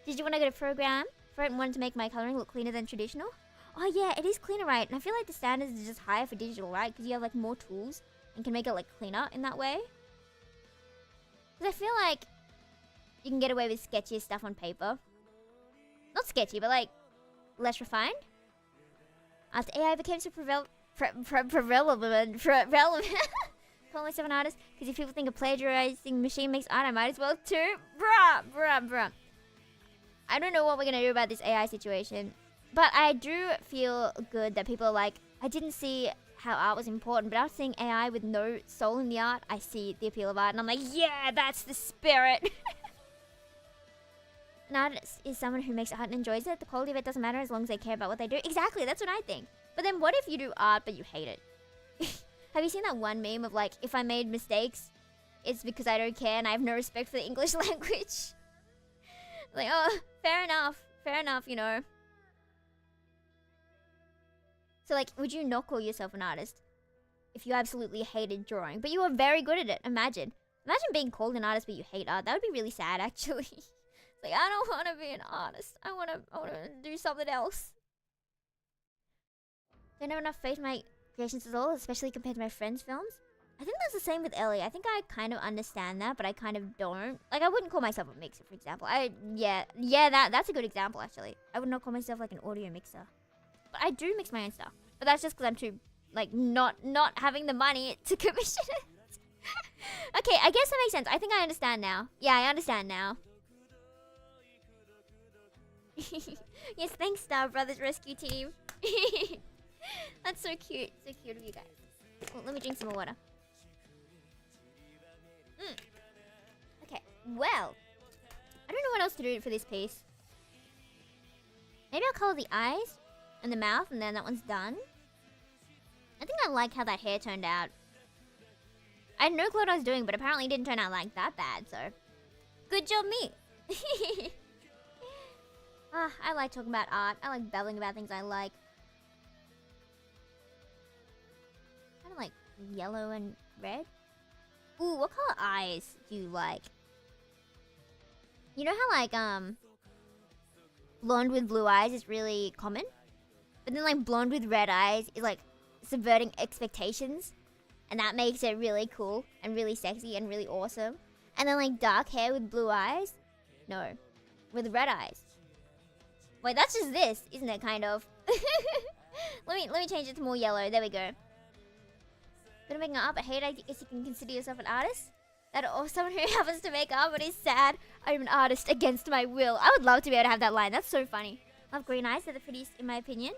Did you want to go to program for it and wanted to make my coloring look cleaner than traditional? Oh yeah, it is cleaner, right? And I feel like the standards are just higher for digital, right? Because you have like more tools and can make it like cleaner in that way. Because I feel like you can get away with sketchier stuff on paper. Not sketchy, but like less refined. After AI became so relevant, call myself an artist, because if people think a plagiarizing machine makes art, I might as well too. Bruh. I don't know what we're gonna do about this AI situation, but I do feel good that people are like, I didn't see how art was important, but after seeing AI with no soul in the art, I see the appeal of art, and I'm like, yeah, that's the spirit. An artist is someone who makes art and enjoys it. The quality of it doesn't matter as long as they care about what they do. Exactly, that's what I think. But then what if you do art but you hate it? Have you seen that one meme of like, if I made mistakes, it's because I don't care and I have no respect for the English language? Like, oh, fair enough, you know. So like, would you not call yourself an artist if you absolutely hated drawing, but you were very good at it? Imagine being called an artist but you hate art. That would be really sad, actually. Like, I don't want to be an artist. I want to do something else. Don't have enough faith in my creations at all, especially compared to my friends' films. I think that's the same with Ellie. I think I kind of understand that, but I kind of don't. Like, I wouldn't call myself a mixer, for example. That's a good example, actually. I would not call myself like an audio mixer. But I do mix my own stuff. But that's just because I'm too, like, not having the money to commission it. Okay, I guess that makes sense. I think I understand now. Yeah, I understand now. Yes, thanks, Star Brothers Rescue Team. That's so cute. So cute of you guys. Well, let me drink some more water. Okay, well. I don't know what else to do for this piece. Maybe I'll color the eyes and the mouth, and then that one's done. I think I like how that hair turned out. I had no clue what I was doing, but apparently it didn't turn out like that bad, so. Good job, me. I like talking about art. I like babbling about things I like. Kind of like yellow and red. Ooh, what color eyes do you like? You know how like blonde with blue eyes is really common? But then like blonde with red eyes is like subverting expectations. And that makes it really cool and really sexy and really awesome. And then like dark hair with blue eyes? No. With red eyes. Wait, that's just this, isn't it, kind of? Let me change it to more yellow. There we go. Gonna make an art, but hate, I guess you can consider yourself an artist? That or someone who happens to make art but is sad. I'm an artist against my will. I would love to be able to have that line. That's so funny. Love green eyes. They're the prettiest in my opinion.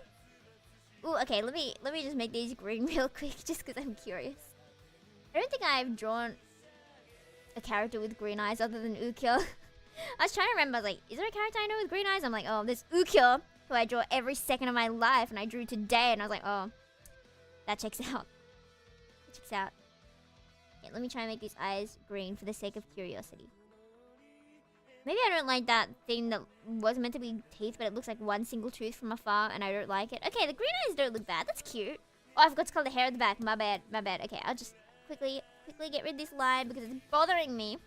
Ooh, okay, let me just make these green real quick just because I'm curious. I don't think I've drawn a character with green eyes other than Ukyo. I was trying to remember, I was like, is there a character I know with green eyes? I'm like, oh, there's Ukyo, who I draw every second of my life, and I drew today, and I was like, oh, that checks out. That checks out. Okay, let me try and make these eyes green for the sake of curiosity. Maybe I don't like that thing that was meant to be teeth, but it looks like one single tooth from afar, and I don't like it. Okay, the green eyes don't look bad. That's cute. Oh, I forgot to color the hair at the back. My bad. Okay, I'll just quickly get rid of this line because it's bothering me.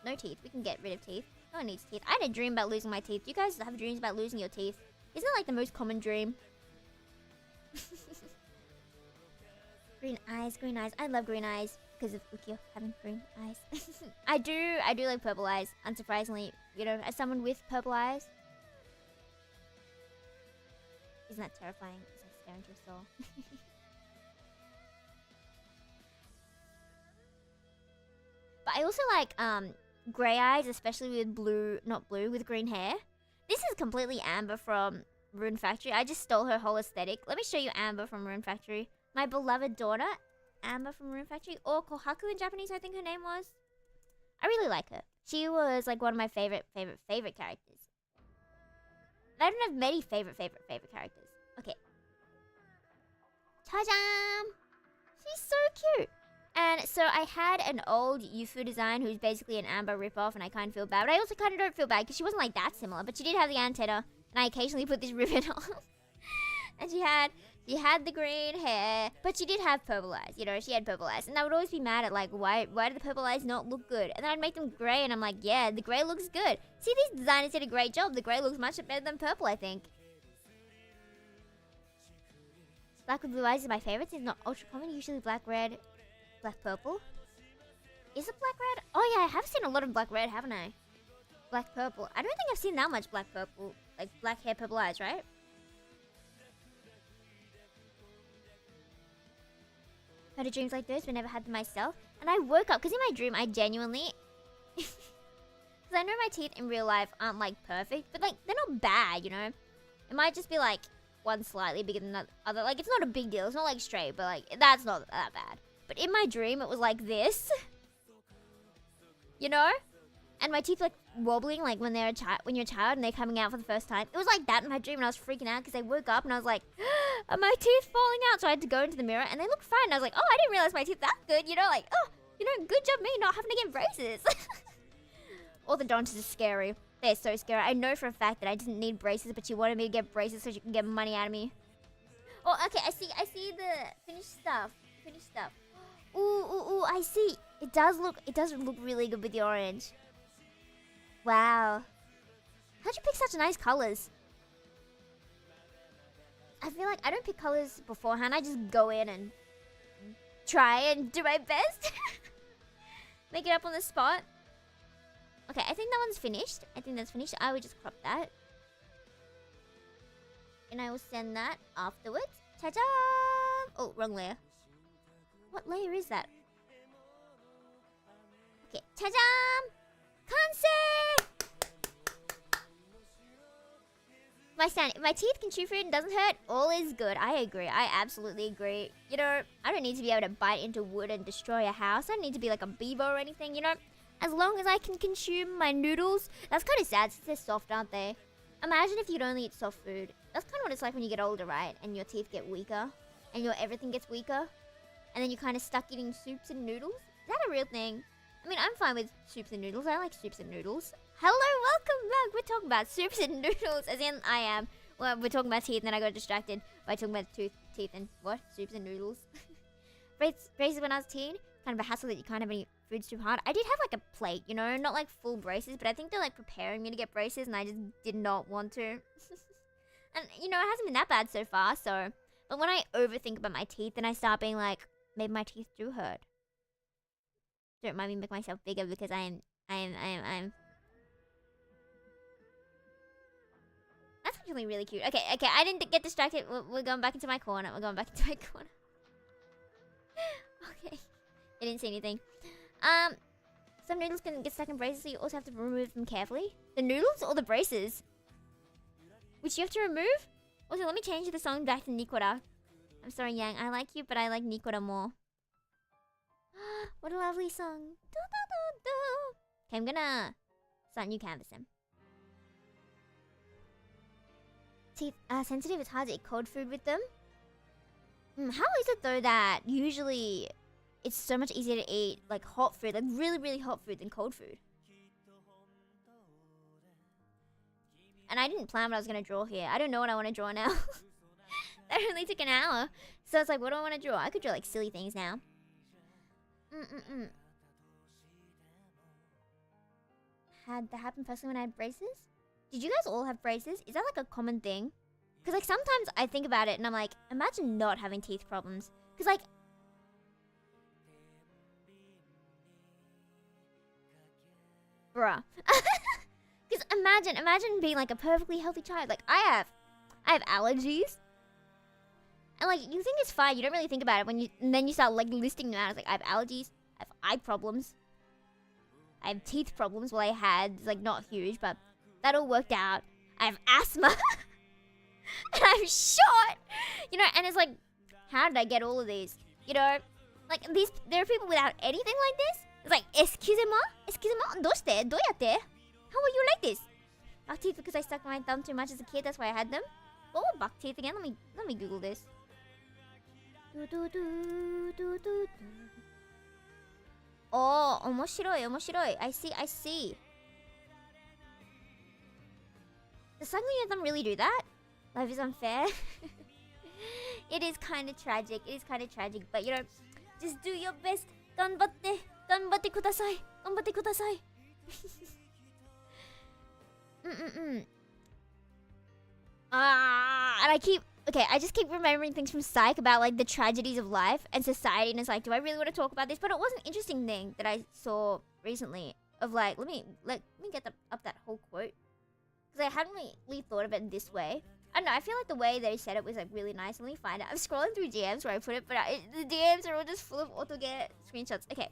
No teeth. We can get rid of teeth. No one needs teeth. I had a dream about losing my teeth. You guys have dreams about losing your teeth? Isn't it like the most common dream? Green eyes. I love green eyes because of Ukyo having green eyes. I do like purple eyes, unsurprisingly. You know, as someone with purple eyes. Isn't that terrifying as I stare into your soul? But I also like grey eyes, especially with with green hair. This is completely Amber from Rune Factory. I just stole her whole aesthetic. Let me show you Amber from Rune Factory. My beloved daughter, Amber from Rune Factory, or Kohaku in Japanese, I think her name was. I really like her. She was like one of my favorite characters. I don't have many favorite characters. Okay. Ta-jam! She's so cute. And so I had an old Yufu design who's basically an Amber ripoff, and I kind of feel bad. But I also kind of don't feel bad because she wasn't like that similar. But she did have the antenna, and I occasionally put this ribbon on. And she had the green hair, but she did have purple eyes. You know, she had purple eyes, and I would always be mad at like why do the purple eyes not look good? And then I'd make them grey, and I'm like, yeah, the grey looks good. See, these designers did a great job. The grey looks much better than purple, I think. Black with blue eyes is my favorite. It's not ultra common. Usually black, red. Black purple? Is it black red? Oh yeah, I have seen a lot of black red, haven't I? Black purple. I don't think I've seen that much black purple. Like black hair, purple eyes, right? Heard of dreams like those, but never had them myself. And I woke up, because in my dream I genuinely... Because I know my teeth in real life aren't like perfect, but like they're not bad, you know? It might just be like one slightly bigger than the other. Like it's not a big deal. It's not like straight, but like that's not that bad. But in my dream, it was like this. You know? And my teeth like wobbling like when you're a child and they're coming out for the first time. It was like that in my dream, and I was freaking out because I woke up and I was like, are my teeth falling out? So I had to go into the mirror and they looked fine. And I was like, oh, I didn't realize my teeth that good. You know, like, oh, you know, good job me not having to get braces. Orthodontists are scary. They're so scary. I know for a fact that I didn't need braces, but she wanted me to get braces so she can get money out of me. Oh, okay, I see the finished stuff. Ooh, I see. It does look really good with the orange. Wow. How'd you pick such nice colors? I feel like I don't pick colors beforehand. I just go in and try and do my best. Make it up on the spot. Okay, I think that one's finished. I think that's finished. I would just crop that. And I will send that afterwards. Ta-da! Oh, wrong layer. What layer is that? Okay, ta-da! Kansei! If my teeth can chew food and doesn't hurt, all is good. I agree. I absolutely agree. You know, I don't need to be able to bite into wood and destroy a house. I don't need to be like a beaver or anything, you know? As long as I can consume my noodles. That's kind of sad since they're soft, aren't they? Imagine if you'd only eat soft food. That's kind of what it's like when you get older, right? And your teeth get weaker. And your everything gets weaker. And then you're kind of stuck eating soups and noodles. Is that a real thing? I mean, I'm fine with soups and noodles. I like soups and noodles. Hello, welcome back. We're talking about soups and noodles, as in I am. Well, we're talking about teeth, and then I got distracted by talking about teeth and what? Soups and noodles. Braces when I was a teen, kind of a hassle that you can't have any foods too hard. I did have like a plate, you know, not like full braces, but I think they're like preparing me to get braces, and I just did not want to. And you know, it hasn't been that bad so far. So, but when I overthink about my teeth, then I start being like, maybe my teeth do hurt. Don't mind me make myself bigger because I am. That's actually really cute. Okay, I didn't get distracted. We're going back into my corner. Okay. I didn't see anything. Some noodles can get stuck in braces, so you also have to remove them carefully. The noodles or the braces? Which you have to remove? Also, let me change the song back to Nikora. I'm sorry, Yang. I like you, but I like Nikora more. What a lovely song. Okay, I'm gonna start new canvas then. Teeth are sensitive. It's hard to eat cold food with them. How is it though that usually it's so much easier to eat like hot food, like really, really hot food than cold food? And I didn't plan what I was gonna draw here. I don't know what I want to draw now. That only took an hour. So it's like, what do I want to draw? I could draw like silly things now. Had that happen personally when I had braces? Did you guys all have braces? Is that like a common thing? Because like sometimes I think about it and I'm like, imagine not having teeth problems. Because like... Bruh. Because imagine being like a perfectly healthy child. Like I have allergies. And like, you think it's fine, you don't really think about it and then you start like listing them out. It's like, I have allergies, I have eye problems, I have teeth problems. Well, I had, like, not huge, but that all worked out. I have asthma. And I'm short. You know, and it's like, how did I get all of these? You know, like, there are people without anything like this. It's like, excusez-moi, doshite, doyate? How are you like this? Buck teeth because I stuck my thumb too much as a kid, that's why I had them. What were buck teeth again? Let me Google this. Oh, omoshiroi, omoshiroi. I see, I see. Does Sangli Anthem really do that? Life is unfair. It is kind of tragic. It is kind of tragic. But, you know, just do your best. Ganbatte. Ganbatte kudasai. Ganbatte kudasai. And I just keep remembering things from Psych about, like, the tragedies of life and society. And it's like, do I really want to talk about this? But it was an interesting thing that I saw recently of, like, let me get up that whole quote. Because I hadn't really thought of it this way. I don't know, I feel like the way they said it was, like, really nice. Let me find it. I'm scrolling through DMs where I put it, but the DMs are all just full of auto-get screenshots. Okay.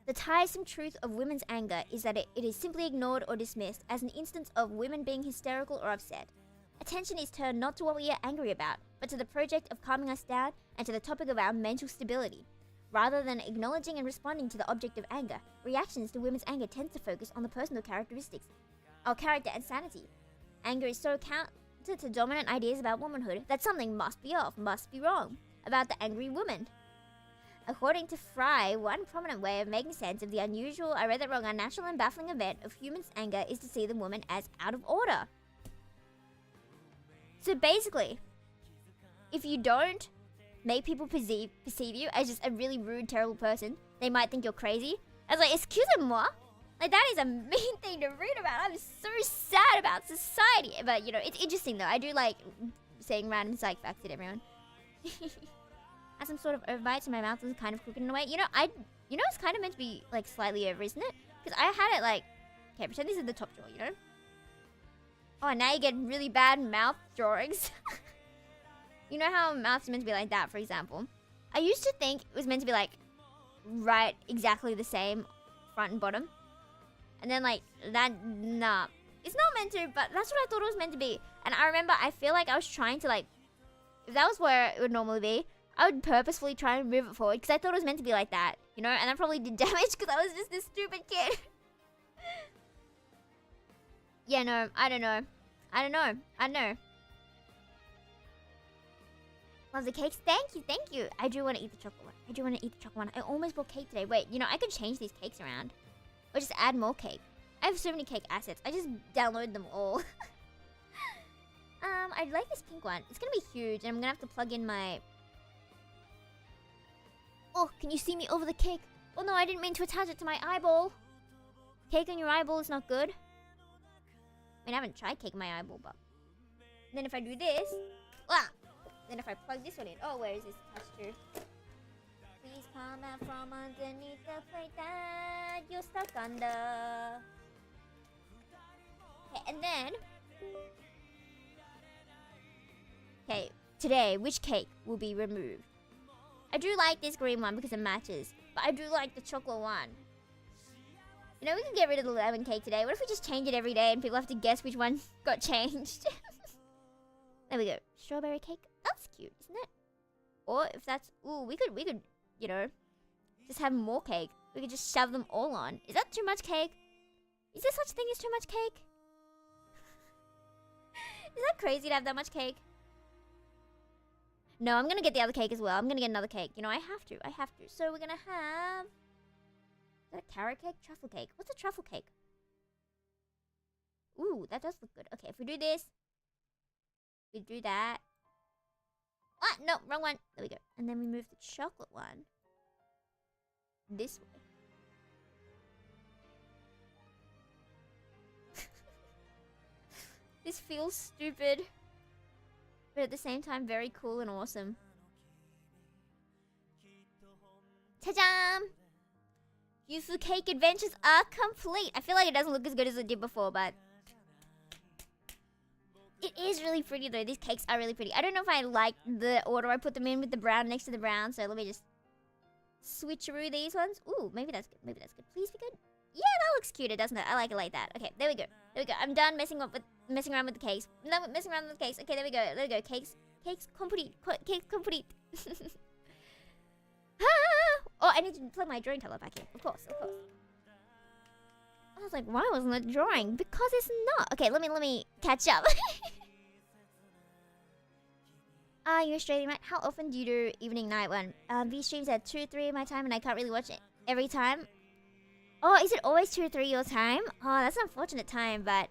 The tiresome truth of women's anger is that it is simply ignored or dismissed as an instance of women being hysterical or upset. Attention is turned not to what we are angry about, but to the project of calming us down and to the topic of our mental stability. Rather than acknowledging and responding to the object of anger, reactions to women's anger tend to focus on the personal characteristics, our character and sanity. Anger is so counter to dominant ideas about womanhood that something must be off, must be wrong, about the angry woman. According to Fry, one prominent way of making sense of the unusual, I read that wrong, unnatural and baffling event of humans' anger is to see the woman as out of order. So basically, if you don't make people perceive you as just a really rude, terrible person, they might think you're crazy. I was like, excusez-moi? Like, that is a mean thing to read about. I'm so sad about society. But, you know, it's interesting, though. I do like saying random psych facts at everyone. Has some sort of overbite, so my mouth is kind of crooked in a way. You know, it's kind of meant to be, like, slightly over, isn't it? Because I had it, like... Okay, pretend this is the top jaw, you know? Oh, now you get really bad mouth drawings. You know how mouth's meant to be like that, for example? I used to think it was meant to be, like, right exactly the same front and bottom. And then, like, that... Nah. It's not meant to, but that's what I thought it was meant to be. And I remember, I feel like I was trying to, like... If that was where it would normally be, I would purposefully try and move it forward because I thought it was meant to be like that, you know? And that probably did damage because I was just this stupid kid. Yeah, no, I don't know. I don't know. Love the cakes. Thank you. I do want to eat the chocolate one. I almost bought cake today. Wait, you know, I could change these cakes around. Or just add more cake. I have so many cake assets. I just download them all. I like this pink one. It's gonna be huge, and I'm gonna have to plug in my... Oh, can you see me over the cake? Oh no, I didn't mean to attach it to my eyeball. Cake on your eyeball is not good. I mean, I haven't tried cake on my eyeball, but... Then if I do this... Ah! Then if I plug this one in... Oh, where is this attached to? Please come out from underneath the plate that you're stuck under. Okay, and then... Okay, today, which cake will be removed? I do like this green one because it matches. But I do like the chocolate one. You know, we can get rid of the lemon cake today. What if we just change it every day and people have to guess which one got changed? There we go. Strawberry cake. That's cute, isn't it? Or if that's... Ooh, we could, you know, just have more cake. We could just shove them all on. Is that too much cake? Is there such thing as too much cake? Is that crazy to have that much cake? No, I'm gonna get the other cake as well. I'm gonna get another cake. You know, I have to. So we're gonna have... Is that a carrot cake? Truffle cake. What's a truffle cake? Ooh, that does look good. Okay, if we do this... We do that. Ah, no, wrong one. There we go. And then we move the chocolate one this way. This feels stupid, but at the same time very cool and awesome. Ta-jam! Yufu cake adventures are complete. I feel like it doesn't look as good as it did before, but it is really pretty though. These cakes are really pretty. I don't know if I like the order I put them in with the brown next to the brown, so let me just switcheroo these ones. Ooh, maybe that's good. Please be good. Yeah, that looks cuter, doesn't it? I like it like that. Okay, there we go. I'm done messing around with the cakes. No, messing around with the cakes. Okay, there we go. Cakes complete. Cakes complete. Oh, I need to plug my drawing color back in. Of course. I was like, why wasn't it drawing? Because it's not. Okay, let me catch up. You're Australian, right? How often do you do evening night one? These streams at 2, 3 my time, and I can't really watch it every time. Oh, is it always 2 or 3 your time? Oh, that's an unfortunate time, but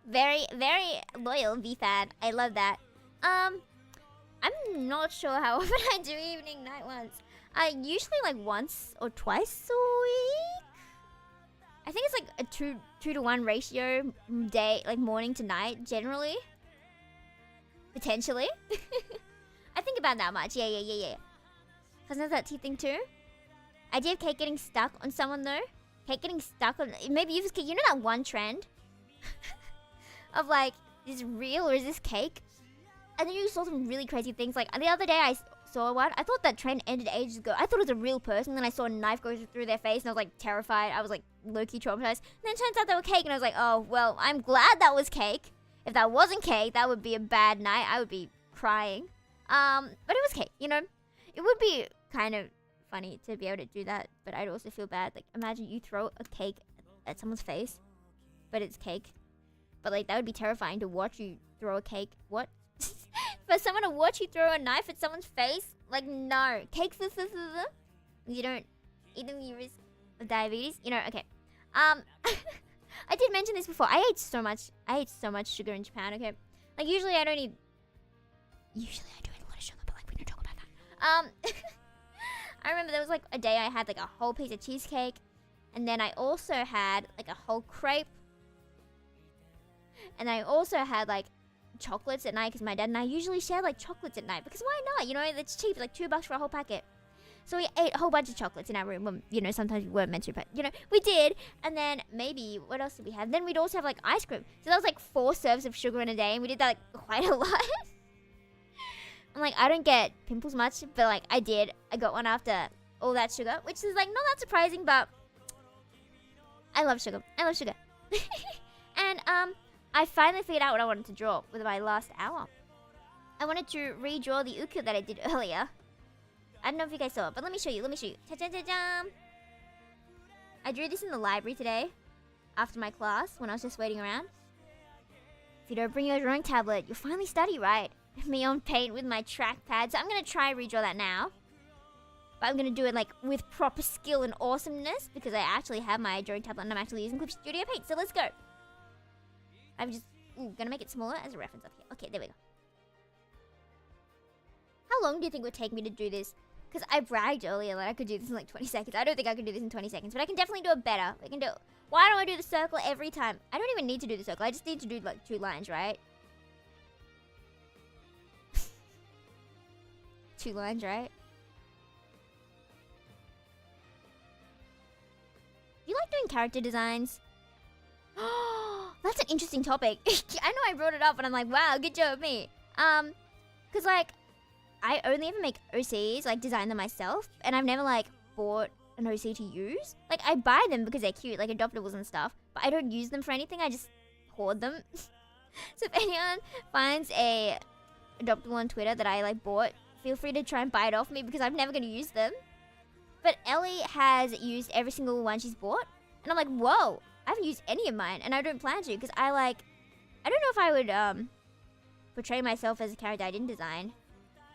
very, very loyal V fan. I love that. I'm not sure how often I do evening night ones. I usually like once or twice a week. I think it's like a 2 to 1 ratio day, like morning to night, generally. Potentially. I think about that much. Yeah. Cause there's that tea thing too. Idea of cake getting stuck on someone though. Cake getting stuck on, maybe you just, you know that one trend of like, is this real or is this cake? And then you saw some really crazy things. Like the other day I saw one. I thought that trend ended ages ago. I thought it was a real person. Then I saw a knife go through their face and I was like terrified. I was like low-key traumatized. And then it turns out they were cake and I was like, oh, well, I'm glad that was cake. If that wasn't cake, that would be a bad night. I would be crying. But it was cake, you know? It would be kind of funny to be able to do that, but I'd also feel bad. Like, imagine you throw a cake at someone's face, but it's cake. But like, that would be terrifying to watch you throw a cake. What? For someone to watch you throw a knife at someone's face? Like, no. Cakes, you don't eat them, you risk of diabetes. You know, okay. I did mention this before. I ate so much sugar in Japan, okay? Like, usually I don't eat... Usually I do eat a lot of sugar, but like, we don't talk about that. I remember there was like a day I had like a whole piece of cheesecake. And then I also had like a whole crepe. And I also had like chocolates at night because my dad and I usually share like chocolates at night. Because why not? You know, it's cheap. Like $2 for a whole packet. So we ate a whole bunch of chocolates in our room. Well, you know, sometimes we weren't meant to, but, you know, we did. And then maybe, what else did we have? Then we'd also have, like, ice cream. So that was, like, 4 serves of sugar in a day. And we did that, like, quite a lot. I'm like, I don't get pimples much. But, like, I did. I got one after all that sugar. Which is, like, not that surprising, but I love sugar. I love sugar. And, I finally figured out what I wanted to draw with my last hour. I wanted to redraw the uku that I did earlier. I don't know if you guys saw it, but let me show you. Ta-ta-ta-ta! I drew this in the library today, after my class, when I was just waiting around. If you don't bring your drawing tablet, you'll finally study, right? Me on paint with my trackpad, so I'm going to try redraw that now. But I'm going to do it, like, with proper skill and awesomeness, because I actually have my drawing tablet and I'm actually using Kyoki Studio Paint, so let's go. I'm just going to make it smaller as a reference up here. Okay, there we go. How long do you think it would take me to do this? Because I bragged earlier that I could do this in like 20 seconds. I don't think I could do this in 20 seconds, but I can definitely do it better. I can do. Why don't I do the circle every time? I don't even need to do the circle. I just need to do like 2 lines, right? 2 lines, right? You like doing character designs? That's an interesting topic. I know I brought it up and I'm like, wow, good job, me. Because like, I only ever make OCs, like design them myself, and I've never like bought an OC to use. Like I buy them because they're cute, like adoptables and stuff, but I don't use them for anything. I just hoard them. So if anyone finds a adoptable on Twitter that I like bought, feel free to try and buy it off me because I'm never gonna use them. But Ellie has used every single one she's bought, and I'm like, whoa, I haven't used any of mine, and I don't plan to because I don't know if I would portray myself as a character I didn't design.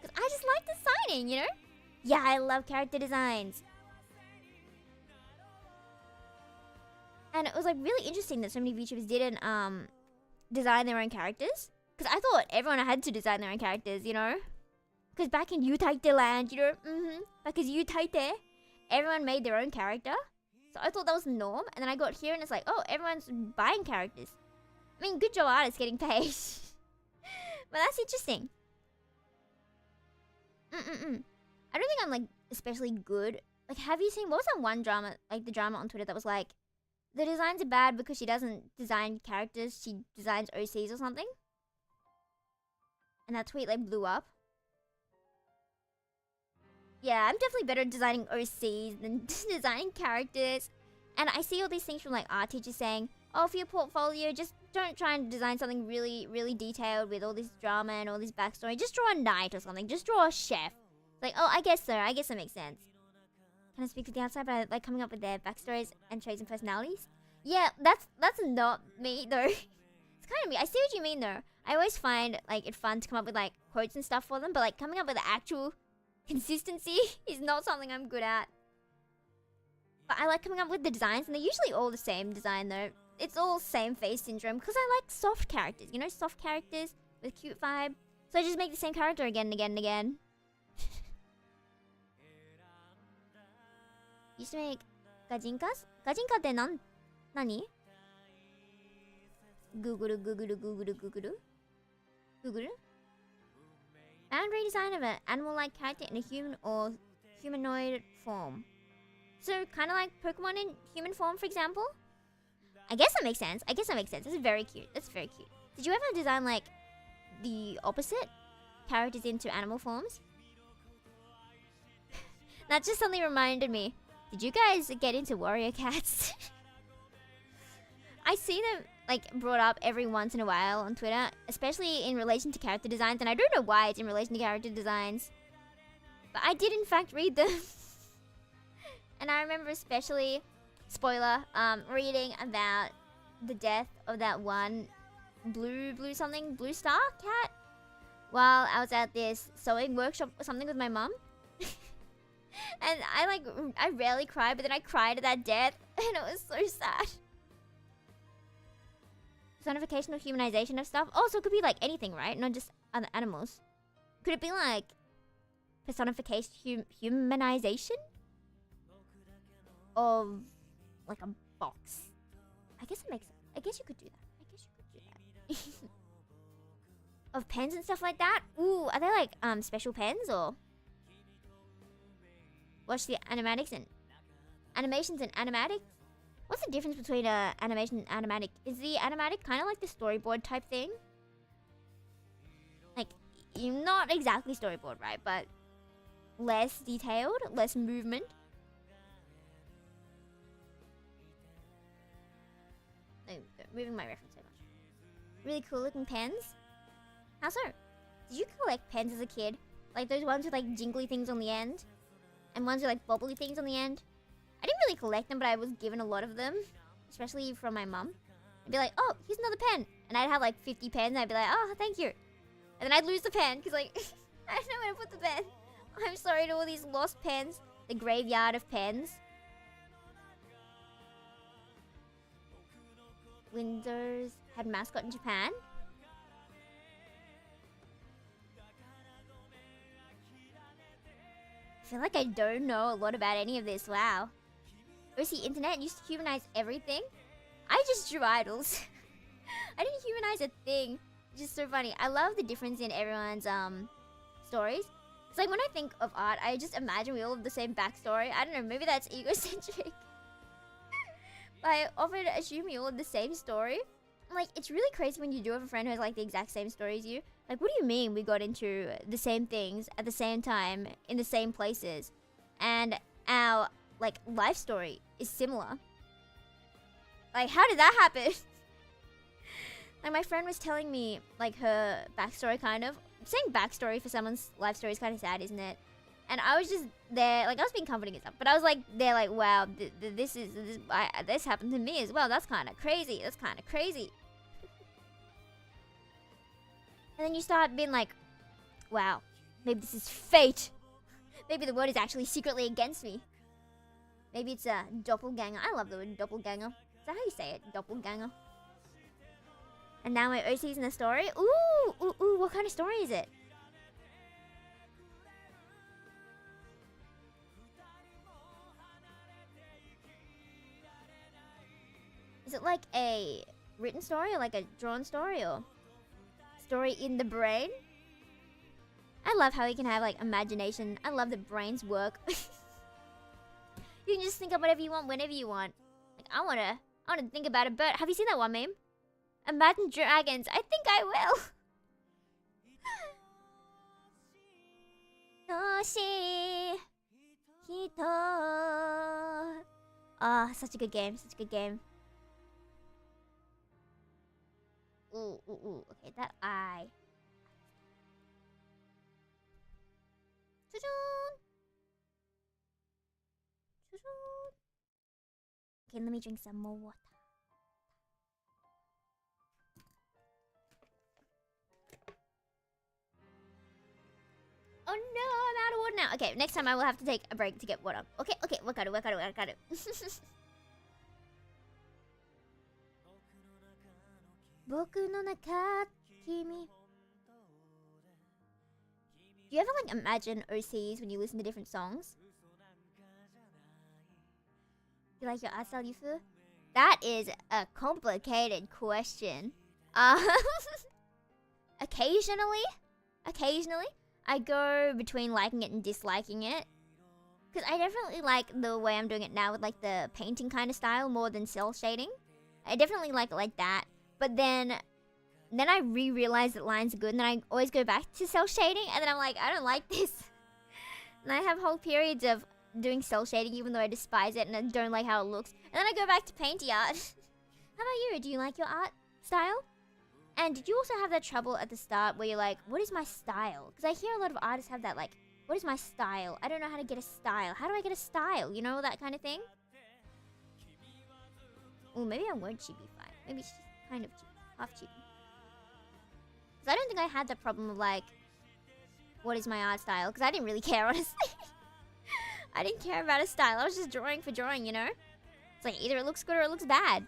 Because I just like designing, you know? Yeah, I love character designs. And it was like really interesting that so many VTubers didn't design their own characters. Because I thought everyone had to design their own characters, you know? Because back in Utaite land, you know? Back in Utaite, everyone made their own character. So I thought that was the norm. And then I got here and it's like, oh, everyone's buying characters. I mean, good job artists getting paid. But that's interesting. I don't think I'm like especially good. Like, have you seen, what was that one drama, like the drama on Twitter that was like, the designs are bad because she doesn't design characters, she designs OCs or something? And that tweet like blew up. Yeah, I'm definitely better at designing OCs than designing characters. And I see all these things from like art teachers saying, oh, for your portfolio, just don't try and design something really, really detailed with all this drama and all this backstory. Just draw a knight or something. Just draw a chef. Like, oh, I guess so. I guess that makes sense. Can I speak for the outside by like coming up with their backstories and traits and personalities? Yeah, that's not me though. It's kind of me. I see what you mean though. I always find like it fun to come up with like quotes and stuff for them, but like coming up with the actual consistency is not something I'm good at. But I like coming up with the designs, and they're usually all the same design though. It's all same face syndrome because I like soft characters, you know, soft characters with cute vibe. So I just make the same character again and again and again. Used to make gajinkas? Gajinka って何? Google. Boundary design of an animal-like character in a human or humanoid form. So kind of like Pokemon in human form, for example. I guess that makes sense. That's very cute. Did you ever design like the opposite characters into animal forms? That just suddenly reminded me. Did you guys get into warrior cats? I see them like brought up every once in a while on Twitter, especially in relation to character designs, and I don't know why it's in relation to character designs. But I did in fact read them. And I remember especially, spoiler, reading about the death of that one blue star cat while I was at this sewing workshop or something with my mum. And I rarely cry, but then I cried at that death, and it was so sad. Personification or humanization of stuff. Oh, so it could be like anything, right? Not just other animals. Could it be like personification, humanization of like a box? I guess it makes sense. I guess you could do that. Of pens and stuff like that. Ooh, are they like special pens or? Watch the animatics and animations and animatics. What's the difference between animation and animatic? Is the animatic kind of like the storyboard type thing? Like, not exactly storyboard, right? But less detailed, less movement. I'm moving my reference so much. Really cool looking pens. How so? Did you collect pens as a kid? Like those ones with like jingly things on the end? And ones with like bubbly things on the end? I didn't really collect them, but I was given a lot of them. Especially from my mum. I'd be like, oh, here's another pen. And I'd have like 50 pens, and I'd be like, oh, thank you. And then I'd lose the pen, because like, I don't know where to put the pen. I'm sorry to all these lost pens. The graveyard of pens. Windsor's had mascot in Japan. I feel like I don't know a lot about any of this. Wow. OC Internet used to humanize everything. I just drew idols. I didn't humanize a thing. It's just so funny. I love the difference in everyone's stories. It's like when I think of art, I just imagine we all have the same backstory. I don't know, maybe that's egocentric. But I often assume we all have the same story. Like, it's really crazy when you do have a friend who has like the exact same story as you. Like, what do you mean we got into the same things at the same time in the same places, and our like life story is similar? Like, how did that happen? Like, my friend was telling me like her backstory, kind of. Saying backstory for someone's life story is kind of sad, isn't it? And I was just there, like, I was being comforting and stuff, but I was like there, like, wow, this happened to me as well. That's kind of crazy. And then you start being like, wow, maybe this is fate. Maybe the world is actually secretly against me. Maybe it's a doppelganger. I love the word doppelganger. Is that how you say it? Doppelganger. And now my OC's in the story. Ooh, what kind of story is it? Is it like a written story or like a drawn story or story in the brain? I love how you can have like imagination. I love that brains work. You can just think of whatever you want whenever you want. Like, I wanna think about a bird. Have you seen that one meme? Imagine dragons. I think I will. Toshi Hito. Ah, such a good game. Ooh. Okay, that eye. Okay, let me drink some more water. now. Okay, next time I will have to take a break to get water. Okay, work on it. Boku no naka kimi. Do you ever like imagine OCs when you listen to different songs? You like your art style, Yufu? That is a complicated question. Occasionally, I go between liking it and disliking it. Because I definitely like the way I'm doing it now with like the painting kind of style more than cell shading. I definitely like it like that. But then I realize that lines are good, and then I always go back to cell shading, and then I'm like, I don't like this. And I have whole periods of doing cell shading even though I despise it and I don't like how it looks. And then I go back to painty art. How about you? Do you like your art style? And did you also have that trouble at the start where you're like, what is my style? Because I hear a lot of artists have that like, what is my style? I don't know how to get a style. How do I get a style? You know, that kind of thing? Well, maybe I won't chibi fine. Maybe she's kind of chibi. Half chibi. Because I don't think I had the problem of like, what is my art style? Because I didn't really care, honestly. I didn't care about a style. I was just drawing for drawing, you know? It's like either it looks good or it looks bad.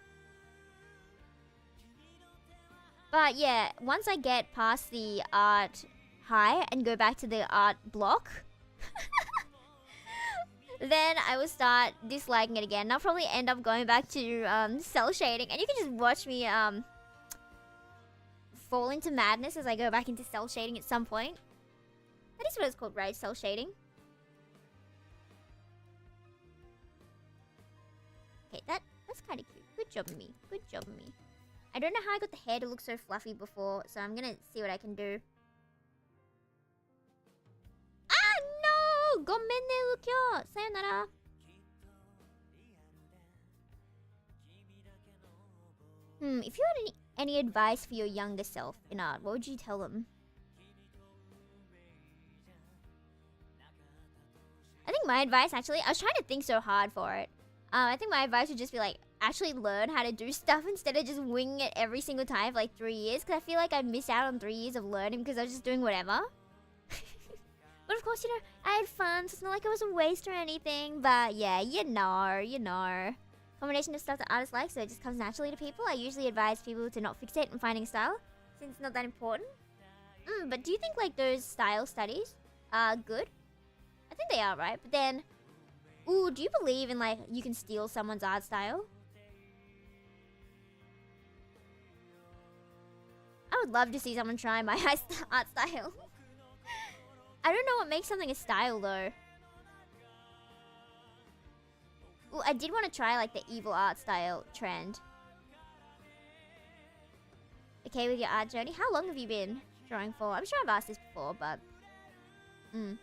But yeah, once I get past the art high and go back to the art block, then I will start disliking it again. I'll probably end up going back to cell shading. And you can just watch me fall into madness as I go back into cell shading at some point. That is what it's called, right? Cell shading. Okay, that's kind of cute. Good job, me. Good job, me. I don't know how I got the hair to look so fluffy before, so I'm gonna see what I can do. Ah, no! Gomenne, Lukyo! Sayonara! If you had any advice for your younger self in art, what would you tell them? I think my advice, actually, I was trying to think so hard for it. I think my advice would just be like, actually learn how to do stuff instead of just winging it every single time for like 3 years. Because I feel like I'd miss out on 3 years of learning because I was just doing whatever. But of course, you know, I had fun, so it's not like I was a waste or anything. But yeah, you know. Combination of stuff that artists like, so it just comes naturally to people. I usually advise people to not fixate on finding style, since it's not that important. But do you think like those style studies are good? I think they are, right? But then, ooh, do you believe in like you can steal someone's art style? I would love to see someone try my art style. I don't know what makes something a style though. Ooh, I did want to try like the evil art style trend. Okay, with your art journey, how long have you been drawing for? I'm sure I've asked this before, but and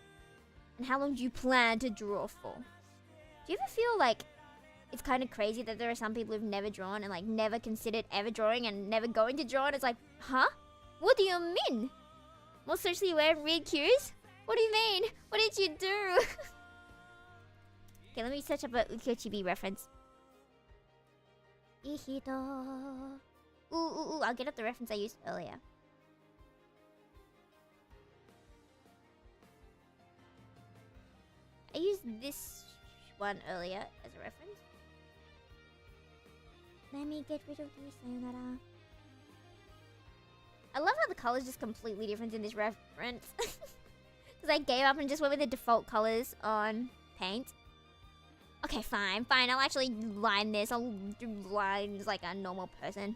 how long do you plan to draw for? Do you ever feel like it's kind of crazy that there are some people who've never drawn and like never considered ever drawing and never going to draw? And it's like, huh? What do you mean? More socially aware and read cues? What do you mean? What did you do? Okay, let me search up a Ukiyo Chibi reference. Ooh, I'll get up the reference I used earlier. I used this one earlier as a reference. Let me get rid of this. Sayonara. I love how the colors just completely different in this reference. Because I gave up and just went with the default colors on paint. Okay, fine. I'll actually line this. I'll do lines like a normal person.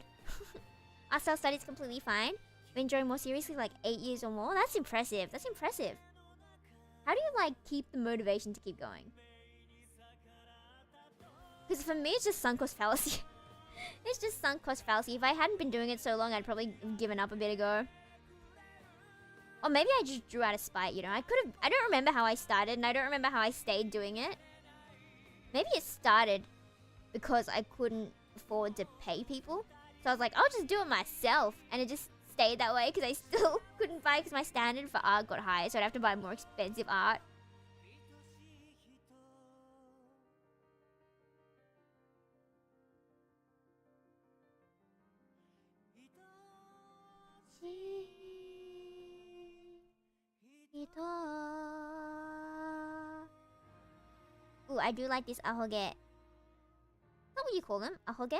Art style studies completely fine. Been drawing more seriously like 8 years or more. That's impressive. How do you like keep the motivation to keep going? Because for me, it's just sunk cost fallacy. It's just sunk cost fallacy. If I hadn't been doing it so long, I'd probably have given up a bit ago. Or maybe I just drew out of spite, you know? I don't remember how I started, and I don't remember how I stayed doing it. Maybe it started because I couldn't afford to pay people. So I was like, I'll just do it myself. And it just stayed that way because I still couldn't buy because my standard for art got higher. So I'd have to buy more expensive art. Ooh, I do like this ahoge. Is that what you call them? Ahoge?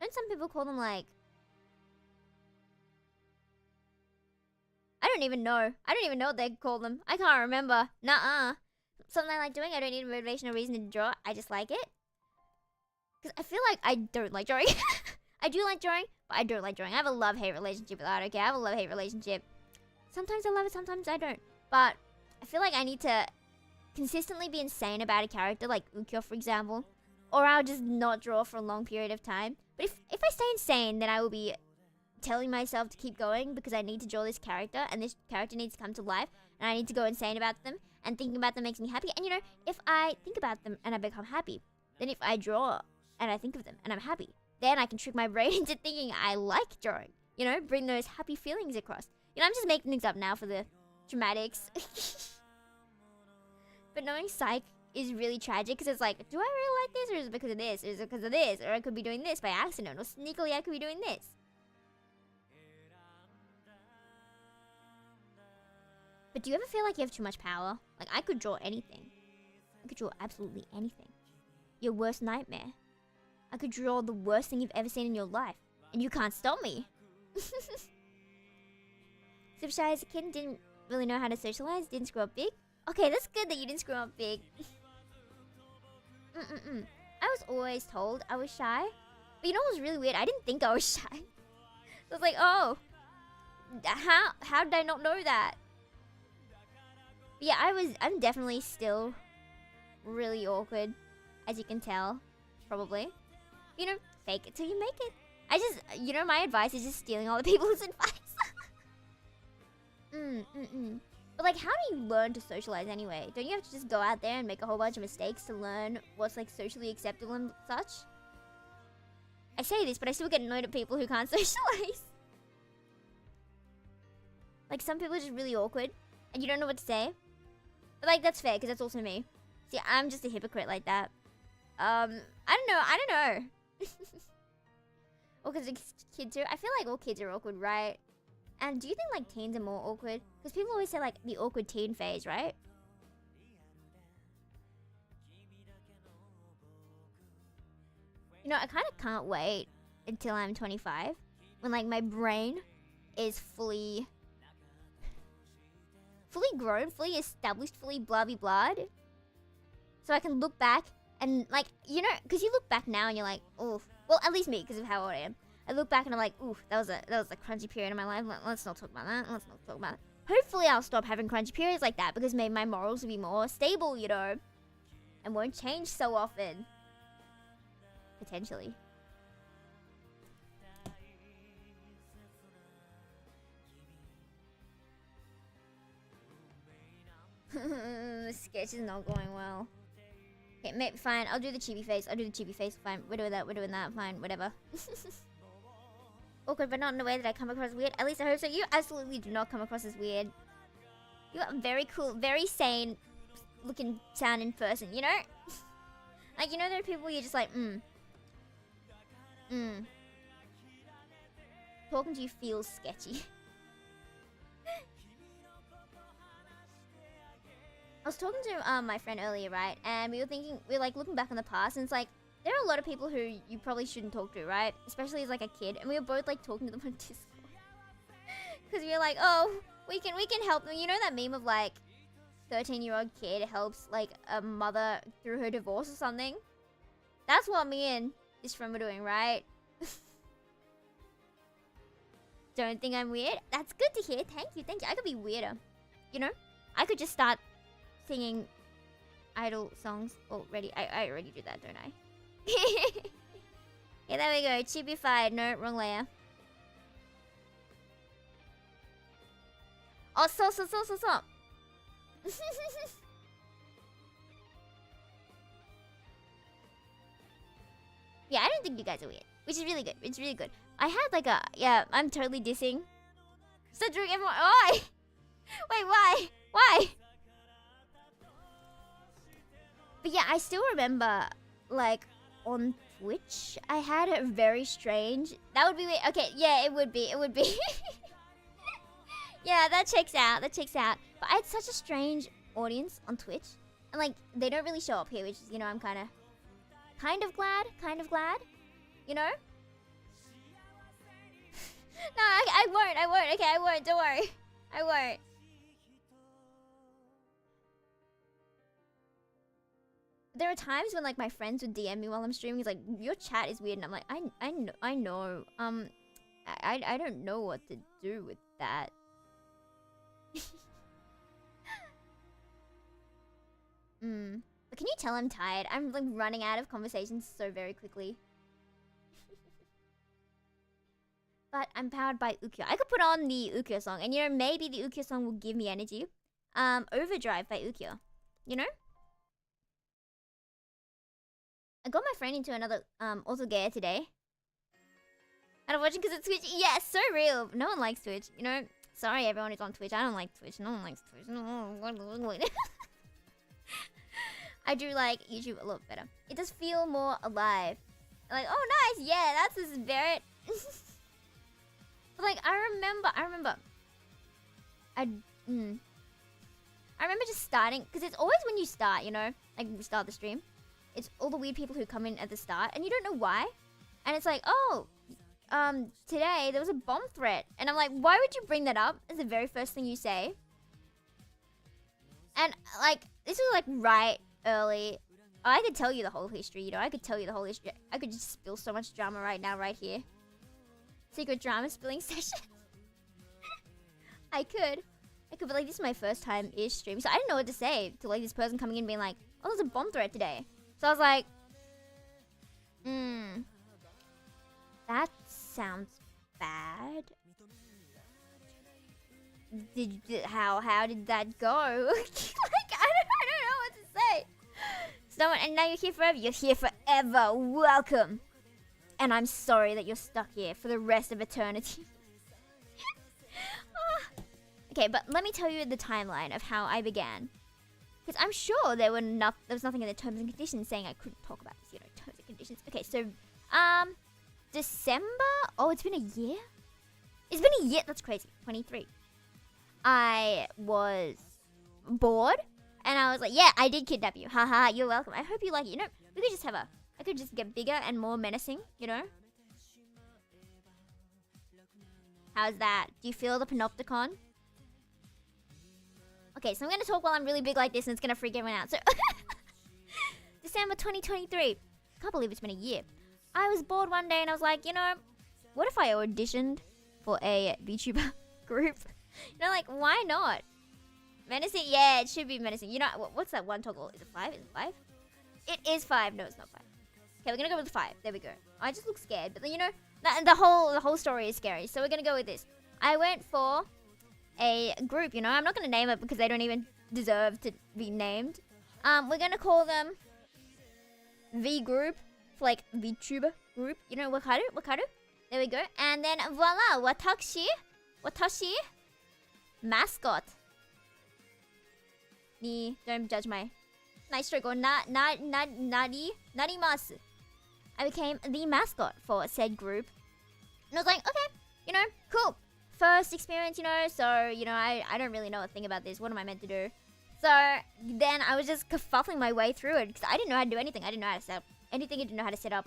Don't some people call them like... I don't even know. I don't even know what they call them. I can't remember. Nuh-uh. Something I like doing, I don't need a motivation or reason to draw. I just like it. Because I feel like I don't like drawing. I do like drawing, but I don't like drawing. I have a love-hate relationship with art, okay? I have a love-hate relationship. Sometimes I love it, sometimes I don't. But I feel like I need to consistently be insane about a character, like Ukyo, for example. Or I'll just not draw for a long period of time. But if I stay insane, then I will be telling myself to keep going because I need to draw this character and this character needs to come to life and I need to go insane about them and thinking about them makes me happy. And you know, if I think about them and I become happy, then if I draw and I think of them and I'm happy, then I can trick my brain into thinking I like drawing. You know, bring those happy feelings across. You know, I'm just making things up now for the dramatics. But knowing psych is really tragic because it's like, do I really like this or is it because of this? Or is it because of this? Or I could be doing this by accident or sneakily I could be doing this. But do you ever feel like you have too much power? Like, I could draw anything. I could draw absolutely anything. Your worst nightmare. I could draw the worst thing you've ever seen in your life. And you can't stop me. Super shy as a kid, didn't really know how to socialize, didn't screw up big. Okay, that's good that you didn't screw up big. I was always told I was shy. But you know what was really weird? I didn't think I was shy. I was like, oh. How did I not know that? But yeah, I'm definitely still really awkward, as you can tell, probably. You know, fake it till you make it. You know, my advice is just stealing other people's advice. But like, how do you learn to socialize anyway? Don't you have to just go out there and make a whole bunch of mistakes to learn what's like socially acceptable and such? I say this, but I still get annoyed at people who can't socialize. Like, some people are just really awkward, and you don't know what to say. But like, that's fair, because that's also me. See, I'm just a hypocrite like that. I don't know. Or because kids are... I feel like all kids are awkward, right? And do you think like teens are more awkward? Because people always say like the awkward teen phase, right? You know, I kind of can't wait until I'm 25. When like my brain is fully grown, fully established, fully blah-blah-blah'd. So I can look back and like, you know, because you look back now and you're like, oof. Well, at least me, because of how old I am. I look back and I'm like, oof, that was a crunchy period in my life. Let's not talk about that. Let's not talk about it. Hopefully I'll stop having crunchy periods like that because maybe my morals will be more stable, you know, and won't change so often. Potentially. The sketch is not going well. Okay, maybe fine. I'll do the chibi face. Fine. We're doing that. Fine. Whatever. Awkward, but not in a way that I come across weird. At least I hope so. You absolutely do not come across as weird. You are very cool, very sane looking sound in person, you know? Like, you know, there are people you're just like, Talking to you feels sketchy. I was talking to my friend earlier, right? And we were like looking back on the past, and it's like, there are a lot of people who you probably shouldn't talk to, right? Especially as like a kid. And we were both like talking to them on Discord. Because we were like, oh, we can help them. You know that meme of like 13-year-old kid helps like a mother through her divorce or something? That's what me and this friend were doing, right? Don't think I'm weird? That's good to hear. Thank you. I could be weirder. You know? I could just start singing idol songs already. I already do that, don't I? Yeah, there we go. Chibified. No, wrong layer. Oh, so. Yeah, I don't think you guys are weird. Which is really good. It's really good. I had like a... Yeah, I'm totally dissing. Stop doing everyone... Why? Wait, why? Why? But yeah, I still remember, like, on Twitch, I had a very strange... That would be weird. Okay, yeah, it would be. Yeah, that checks out. But I had such a strange audience on Twitch. And like, they don't really show up here, which is, you know, I'm kind of glad, you know? No, I won't, okay, I won't, don't worry. I won't. There are times when like my friends would DM me while I'm streaming. It's like, your chat is weird, and I'm like, I know. I don't know what to do with that. But can you tell I'm tired? I'm like running out of conversations so very quickly. But I'm powered by Ukyo. I could put on the Ukyo song, and you know, maybe the Ukyo song will give me energy. Overdrive by Ukyo. You know? I got my friend into another also gay today. And I'm watching because it's Twitch. Yeah, so real. No one likes Twitch. You know? Sorry everyone who's on Twitch. I don't like Twitch. No one likes Twitch. No. I do like YouTube a lot better. It does feel more alive. Like, oh nice, yeah, that's this Barrett. But like I remember just starting, because it's always when you start, you know, like we start the stream, it's all the weird people who come in at the start and you don't know why. And it's like, oh, today there was a bomb threat. And I'm like, why would you bring that up as the very first thing you say? And like, this was like right early. I could tell you the whole history, you know, I could just spill so much drama right now, right here. Secret drama spilling session. I could, but like, this is my first time-ish stream, so I didn't know what to say to like this person coming in being like, oh, there's a bomb threat today. So I was like, that sounds bad. How did that go? Like, I don't know what to say. So, and now you're here forever. You're here forever. Welcome. And I'm sorry that you're stuck here for the rest of eternity. Okay, but let me tell you the timeline of how I began. Because I'm sure there was nothing in the terms and conditions saying I couldn't talk about this, you know, terms and conditions. Okay, so, December? Oh, it's been a year? It's been a year. That's crazy. 23. I was bored. And I was like, yeah, I did kidnap you. Haha, you're welcome. I hope you like it. You know, we could just have I could just get bigger and more menacing, you know? How's that? Do you feel the panopticon? Okay, so I'm gonna talk while I'm really big like this and it's gonna freak everyone out. So, December 2023. Can't believe it's been a year. I was bored one day and I was like, you know, what if I auditioned for a VTuber group? You know, like, why not? Menacing? Yeah, it should be menacing. You know, what's that one toggle? Is it 5? Is it 5? It is 5. No, it's not 5. Okay, we're gonna go with 5. There we go. I just look scared, but then, you know, the whole story is scary. So we're gonna go with this. I went for a group, you know. I'm not gonna name it because they don't even deserve to be named. We're gonna call them V group, for like VTuber group. You know, wakaru? There we go. And then voila, watashi, mascot. Don't judge my nice stroke or narimasu. I became the mascot for said group. And I was like, okay, you know, cool. First experience, you know, so, you know, I don't really know a thing about this. What am I meant to do? So then I was just kerfuffling my way through it because I didn't know how to do anything. I didn't know how to set up anything. I didn't know how to set up,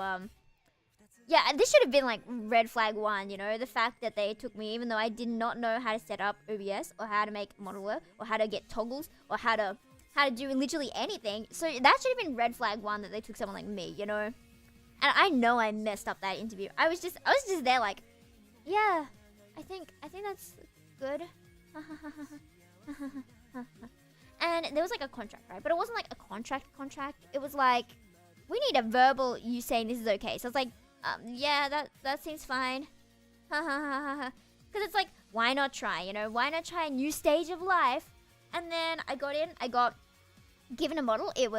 yeah, this should have been like red flag 1, you know, the fact that they took me even though I did not know how to set up OBS or how to make model work or how to get toggles or how to do literally anything. So that should have been red flag 1 that they took someone like me, you know. And I know I messed up that interview. I was just there like, yeah, I think that's good. And there was like a contract, right? But it wasn't like a contract. It was like, we need a verbal you saying this is okay. So it's like, yeah, that seems fine. Because it's like, why not try, you know? Why not try a new stage of life? And then I got in, I got given a model. It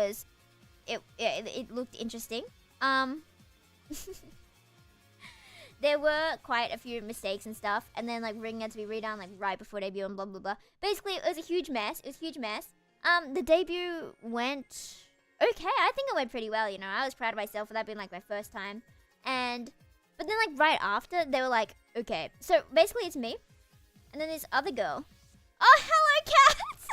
looked interesting. There were quite a few mistakes and stuff. And then like ring had to be redone like right before debut and blah, blah, blah. Basically, it was a huge mess. The debut went okay. I think it went pretty well, you know. I was proud of myself for that being like my first time. But then like right after, they were like, okay. So basically it's me. And then this other girl. Oh, hello, cats!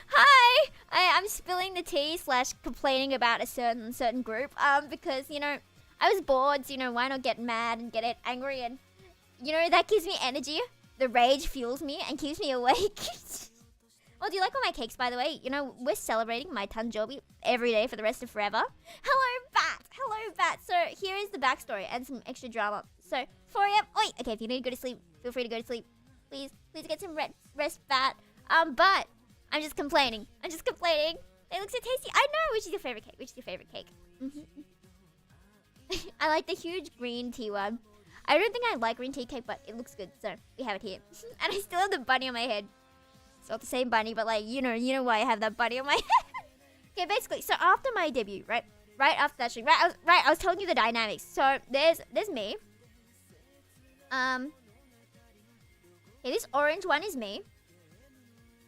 Hi! I'm spilling the tea / complaining about a certain group. Because, you know, I was bored, so, you know, why not get mad and get angry, and, you know, that gives me energy. The rage fuels me and keeps me awake. Oh, do you like all my cakes, by the way? You know, we're celebrating my tanjobi every day for the rest of forever. Hello, Bat! Hello, Bat! So, here is the backstory and some extra drama. So, 4 a.m. Oi! Okay, if you need to go to sleep, feel free to go to sleep. Please get some rest, Bat. But I'm just complaining. They look so tasty. I know! Which is your favorite cake? I like the huge green tea one. I don't think I like green tea cake, but it looks good, so we have it here. And I still have the bunny on my head. It's not the same bunny, but like, you know why I have that bunny on my head. Okay, basically, so after my debut, right after that stream, I was telling you the dynamics. So there's me. Okay, this orange one is me.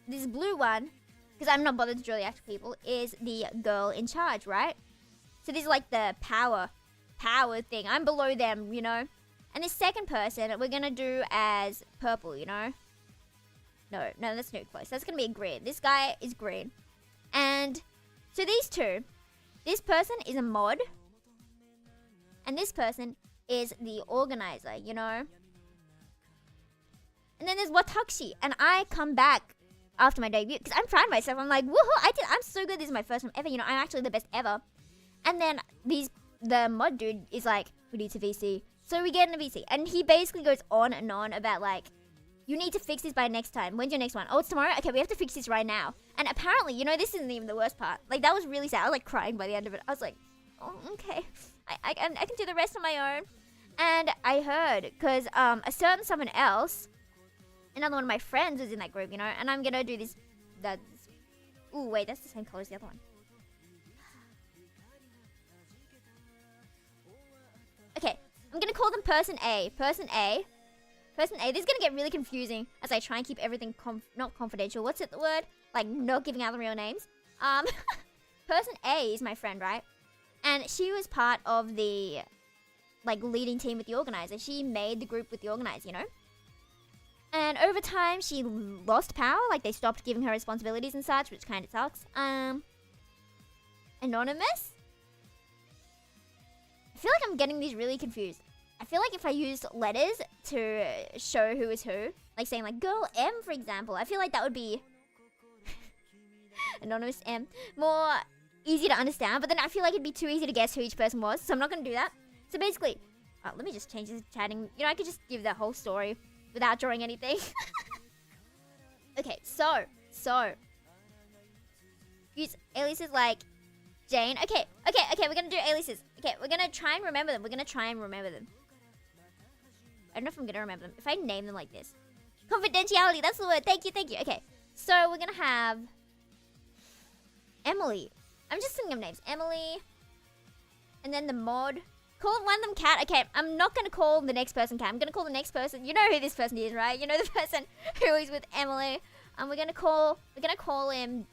This blue one, because I'm not bothered to draw the actual people, is the girl in charge, right? So this is like the power thing. I'm below them, you know. And the second person we're gonna do as purple, you know. No, that's no close. That's gonna be green. This guy is green. And so these two, this person is a mod, and this person is the organizer, you know. And then there's Watakshi, and I come back after my debut because I'm proud of myself. I'm like, woohoo! I'm so good. This is my first one ever. You know, I'm actually the best ever. And then the mod dude is like, we need to VC. So we get in a VC, and he basically goes on and on about like, you need to fix this by next time. When's your next one? Oh, it's tomorrow? Okay, we have to fix this right now. And apparently, you know, this isn't even the worst part. Like, that was really sad. I was, like, crying by the end of it. I was like, oh, okay. I can do the rest on my own. And I heard, because a certain someone else, another one of my friends was in that group, you know, and I'm going to do this. Ooh, wait, that's the same color as the other one. Okay, I'm going to call them Person A. Person A, this is going to get really confusing as I try and keep everything not confidential. What's the word? Like, not giving out the real names. Person A is my friend, right? And she was part of the, like, leading team with the organizer. She made the group with the organizer, you know? And over time, she lost power. Like, they stopped giving her responsibilities and such, which kind of sucks. Anonymous? I feel like I'm getting these really confused. I feel like if I used letters to show who is who, like saying like girl M, for example, I feel like that would be anonymous M, more easy to understand, but then I feel like it'd be too easy to guess who each person was, so I'm not going to do that. So basically, let me just change this chatting. You know, I could just give the whole story without drawing anything. Okay, so use aliases like Jane. Okay, we're going to do aliases. Okay, we're going to try and remember them. I don't know if I'm going to remember them. If I name them like this. Confidentiality, that's the word. Thank you. Okay, so we're going to have Emily. I'm just thinking of names. Emily. And then the mod. Call one of them Cat. Okay, I'm not going to call the next person Cat. I'm going to call the next person. You know who this person is, right? You know the person who is with Emily. And we're going to call him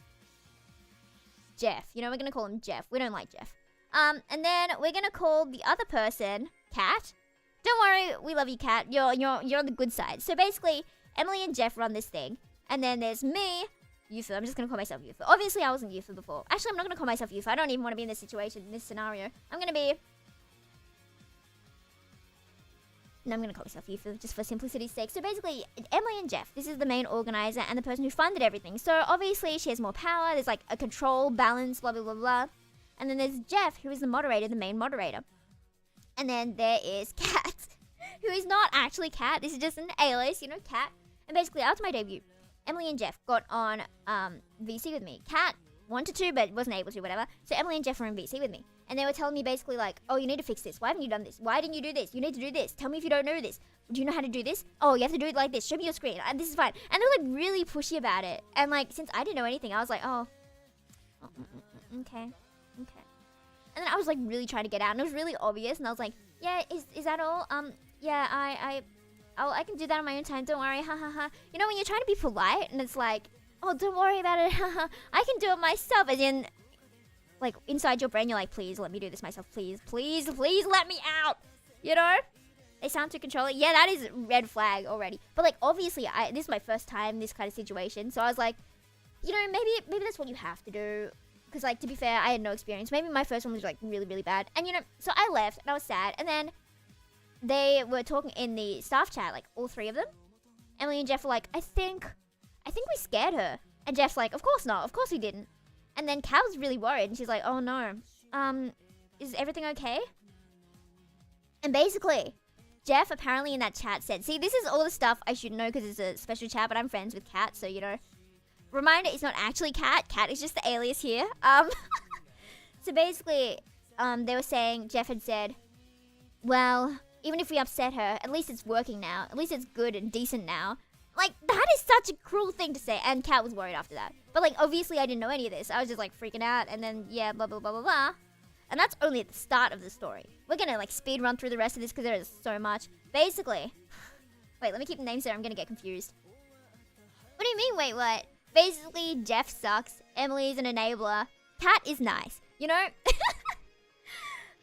Jeff. You know, we're going to call him Jeff. We don't like Jeff. And then we're going to call the other person Cat. Don't worry, we love you, Kat. You're on the good side. So basically, Emily and Jeff run this thing. And then there's me, Yufa. I'm just going to call myself Yufa. Obviously, I wasn't Yufa before. Actually, I'm not going to call myself Yufa. I don't even want to be in this situation, in this scenario. I'm going to call myself Yufa, just for simplicity's sake. So basically, Emily and Jeff, this is the main organizer and the person who funded everything. So obviously, she has more power. There's like a control, balance, blah, blah, blah, blah. And then there's Jeff, who is the moderator, the main moderator. And then there is Kat, who is not actually Kat. This is just an alias, you know, Kat. And basically, after my debut, Emily and Jeff got on VC with me. Kat wanted to, but wasn't able to, whatever. So Emily and Jeff were in VC with me. And they were telling me basically like, oh, you need to fix this. Why haven't you done this? Why didn't you do this? You need to do this. Tell me if you don't know this. Do you know how to do this? Oh, you have to do it like this. Show me your screen. This is fine. And they were like really pushy about it. And like, since I didn't know anything, I was like, okay. And then I was like really trying to get out, and it was really obvious. And I was like, yeah, is that all? Yeah, I can do that on my own time. Don't worry, ha ha ha. You know when you're trying to be polite, and it's like, oh, don't worry about it, ha ha. I can do it myself. As in, like inside your brain, you're like, please let me do this myself, please let me out. You know? They sound too controlling. Yeah, that is red flag already. But like, obviously, this is my first time in this kind of situation, so I was like, you know, maybe that's what you have to do. Because, like, to be fair, I had no experience. Maybe my first one was, like, really, really bad. And, you know, so I left, and I was sad. And then they were talking in the staff chat, like, all three of them. Emily and Jeff were like, I think we scared her. And Jeff's like, of course not. Of course we didn't. And then Kat was really worried. And she's like, oh, no. Is everything okay? And basically, Jeff apparently in that chat said, see, this is all the stuff I should know because it's a special chat, but I'm friends with Kat, so, you know. Reminder, it's not actually Kat. Kat is just the alias here. So basically, they were saying, Jeff had said, well, even if we upset her, at least it's working now. At least it's good and decent now. Like, that is such a cruel thing to say. And Kat was worried after that. But, like, obviously I didn't know any of this. I was just, like, freaking out. And then, yeah, blah, blah, blah, blah, blah. And that's only at the start of the story. We're gonna, like, speed run through the rest of this because there is so much. Basically, wait, let me keep the names there. I'm gonna get confused. What do you mean, wait, what? Basically, Jeff sucks. Emily's an enabler. Kat is nice, you know?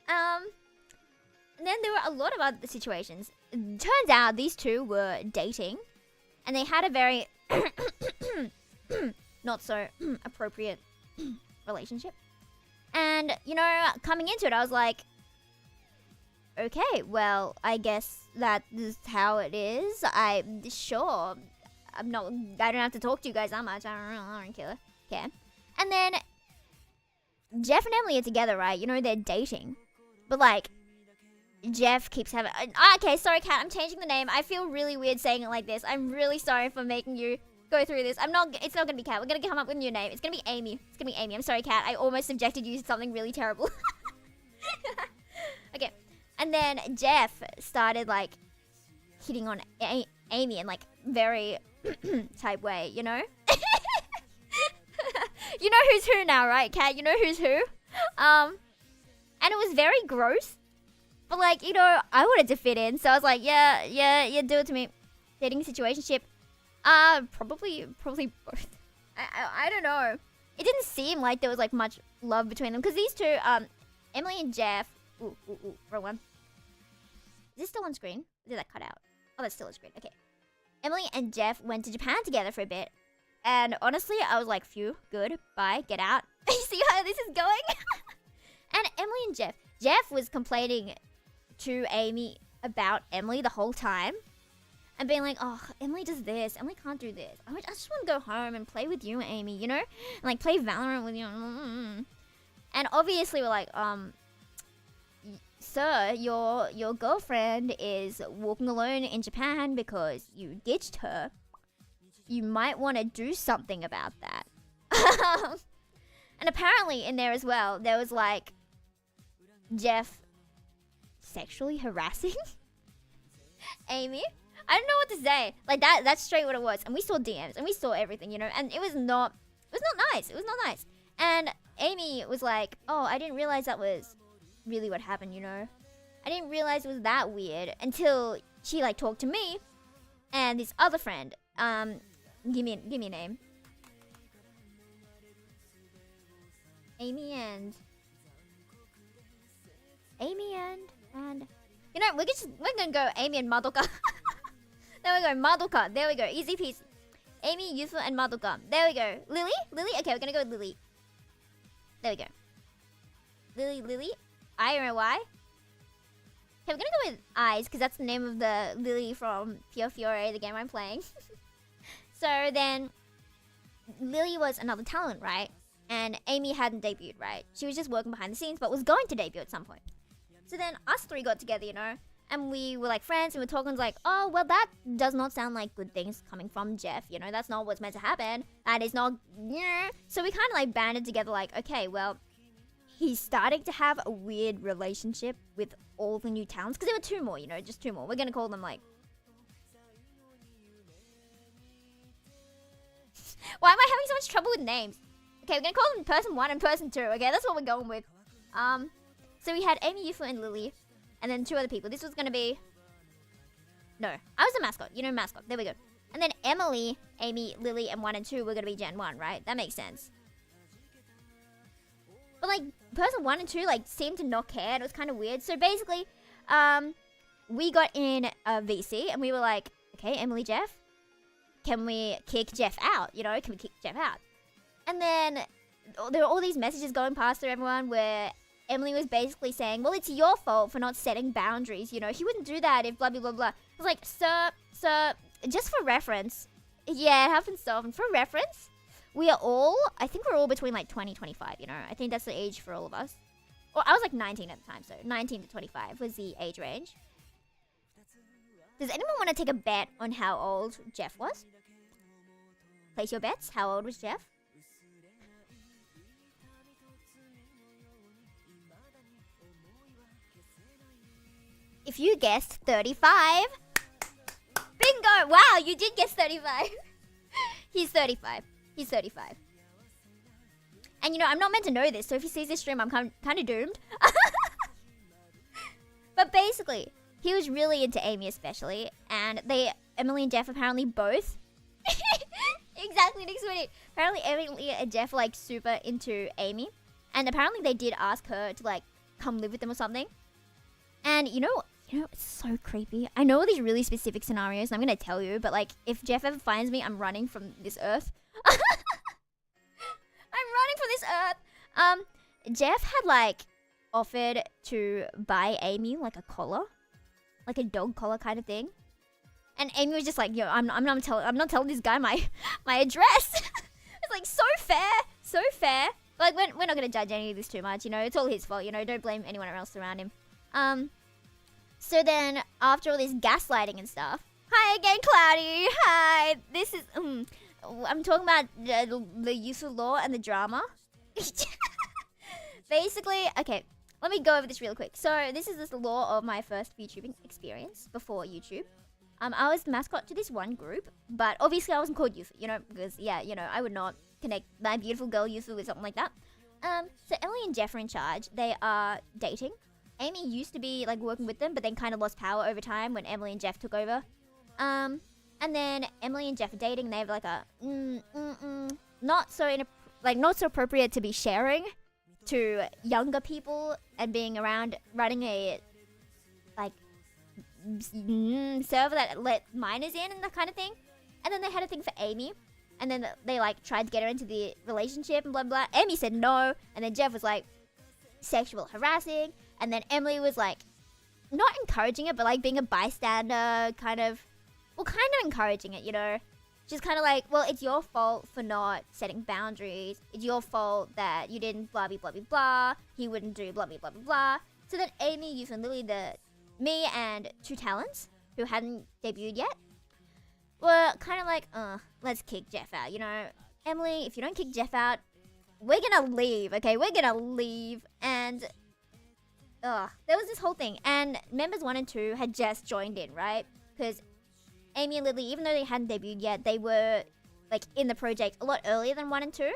And then there were a lot of other situations. It turns out these two were dating. And they had a very not so appropriate relationship. And, you know, coming into it, I was like, okay, well, I guess that is how it is. Sure. I don't have to talk to you guys that much. I don't care. And then Jeff and Emily are together, right? You know, they're dating. But, like, Jeff keeps having... okay, sorry, Kat. I'm changing the name. I feel really weird saying it like this. I'm really sorry for making you go through this. It's not going to be Kat. We're going to come up with a new name. It's going to be Amy. I'm sorry, Kat. I almost subjected you to something really terrible. Okay. And then Jeff started, like, hitting on Amy in, like, very type way, you know? You know who's who now, right, Kat? You know who's who? And it was very gross. But, like, you know, I wanted to fit in. So I was like, yeah, do it to me. Dating situationship. Probably both. I don't know. It didn't seem like there was, like, much love between them. Because these two, Emily and Jeff... Ooh, wrong one. Is this still on screen? Or did that cut out? Oh, that's still on screen. Okay. Emily and Jeff went to Japan together for a bit. And honestly, I was like, phew, good, bye, get out. You see how this is going? And Emily and Jeff was complaining to Amy about Emily the whole time. And being like, oh, Emily does this. Emily can't do this. I just want to go home and play with you, Amy, you know? And, like, play Valorant with you. And obviously we're like, sir, your girlfriend is walking alone in Japan because you ditched her. You might want to do something about that. And apparently in there as well, there was, like, Jeff sexually harassing Amy. I don't know what to say. Like, that's straight what it was. And we saw DMs and we saw everything, you know? And it was not nice. It was not nice. And Amy was like, oh, I didn't realize that was really what happened, you know? I didn't realize it was that weird until she, like, talked to me and this other friend. Give me a name. Amy and you know, we're gonna go Amy and Madoka. There we go, Madoka. There we go, easy peasy. Amy, Yufu, and Madoka. There we go. Lily? Okay, we're gonna go with Lily. There we go. Lily. I don't know why. Okay, we're gonna go with Eyes, because that's the name of the Lily from Pure Fiore, the game I'm playing. So then, Lily was another talent, right? And Amy hadn't debuted, right? She was just working behind the scenes, but was going to debut at some point. So then, us three got together, you know? And we were like friends, and we're talking like, oh, well, that does not sound like good things coming from Jeff, you know? That's not what's meant to happen. That is not, yeah. So we kind of like banded together like, okay, well, he's starting to have a weird relationship with all the new talents. Because there were two more, you know, just two more. We're going to call them like... Why am I having so much trouble with names? Okay, we're going to call them person 1 and person 2, okay? That's what we're going with. So we had Amy, Yufu, and Lily. And then 2 other people. This was going to be... No, I was a mascot. You know, mascot. There we go. And then Emily, Amy, Lily, and 1 and 2 were going to be Gen 1, right? That makes sense. But, like, person 1 and 2, like, seemed to not care. And it was kind of weird. So, basically, we got in a VC. And we were like, okay, Emily, Jeff. Can we kick Jeff out? You know, can we kick Jeff out? And then there were all these messages going past through everyone where Emily was basically saying, well, it's your fault for not setting boundaries. You know, he wouldn't do that if blah, blah, blah, blah. I was like, sir, just for reference. Yeah, it happens so often. For reference, I think we're all between like 20, 25, you know. I think that's the age for all of us. Or I was like 19 at the time, so 19 to 25 was the age range. Does anyone want to take a bet on how old Jeff was? Place your bets. How old was Jeff? If you guessed 35, bingo! Wow, you did guess 35. He's 35. He's 35. And you know, I'm not meant to know this, so if he sees this stream, I'm kind of doomed. But basically, he was really into Amy especially, and Emily and Jeff apparently both. Exactly, next minute. Apparently, Emily and Jeff like super into Amy, and apparently they did ask her to like come live with them or something. And you know, it's so creepy. I know all these really specific scenarios, and I'm gonna tell you, but like, if Jeff ever finds me, I'm running from this earth. I'm running from this earth. Jeff had like offered to buy Amy like a collar, like a dog collar kind of thing, and Amy was just like, "Yo, I'm not telling this guy my address." It's like so fair. But like, we're not gonna judge any of this too much, you know. It's all his fault, you know. Don't blame anyone else around him. So then after all this gaslighting and stuff, hi again, Cloudy. Hi. This is I'm talking about the use of law and the drama. Basically, okay, let me go over this real quick. So this is the law of my first VTubing experience before YouTube. I was the mascot to this one group, but obviously I wasn't called Yufu, you know, because yeah, you know, I would not connect my beautiful girl Yufu with something like that. So Emily and Jeff are in charge. They are dating. Amy used to be like working with them, but then kind of lost power over time when Emily and Jeff took over. And then Emily and Jeff are dating. And they have like a not so appropriate to be sharing to younger people and being around running a like server that let minors in and that kind of thing. And then they had a thing for Amy, and then they like tried to get her into the relationship and blah blah. Amy said no, and then Jeff was like sexual harassing. And then Emily was like, not encouraging it, but like being a bystander, kind of encouraging it, you know. She's kind of like, well, it's your fault for not setting boundaries. It's your fault that you didn't blah, blah, blah, blah, blah. He wouldn't do blah, blah, blah, blah, blah. So then Amy, Youth and Lily, me and two talents who hadn't debuted yet, were kind of like, let's kick Jeff out, you know. Emily, if you don't kick Jeff out, we're gonna leave, okay? We're gonna leave. And there was this whole thing, and members 1 and 2 had just joined in, right? Because Amy and Lily, even though they hadn't debuted yet, they were like in the project a lot earlier than 1 and 2.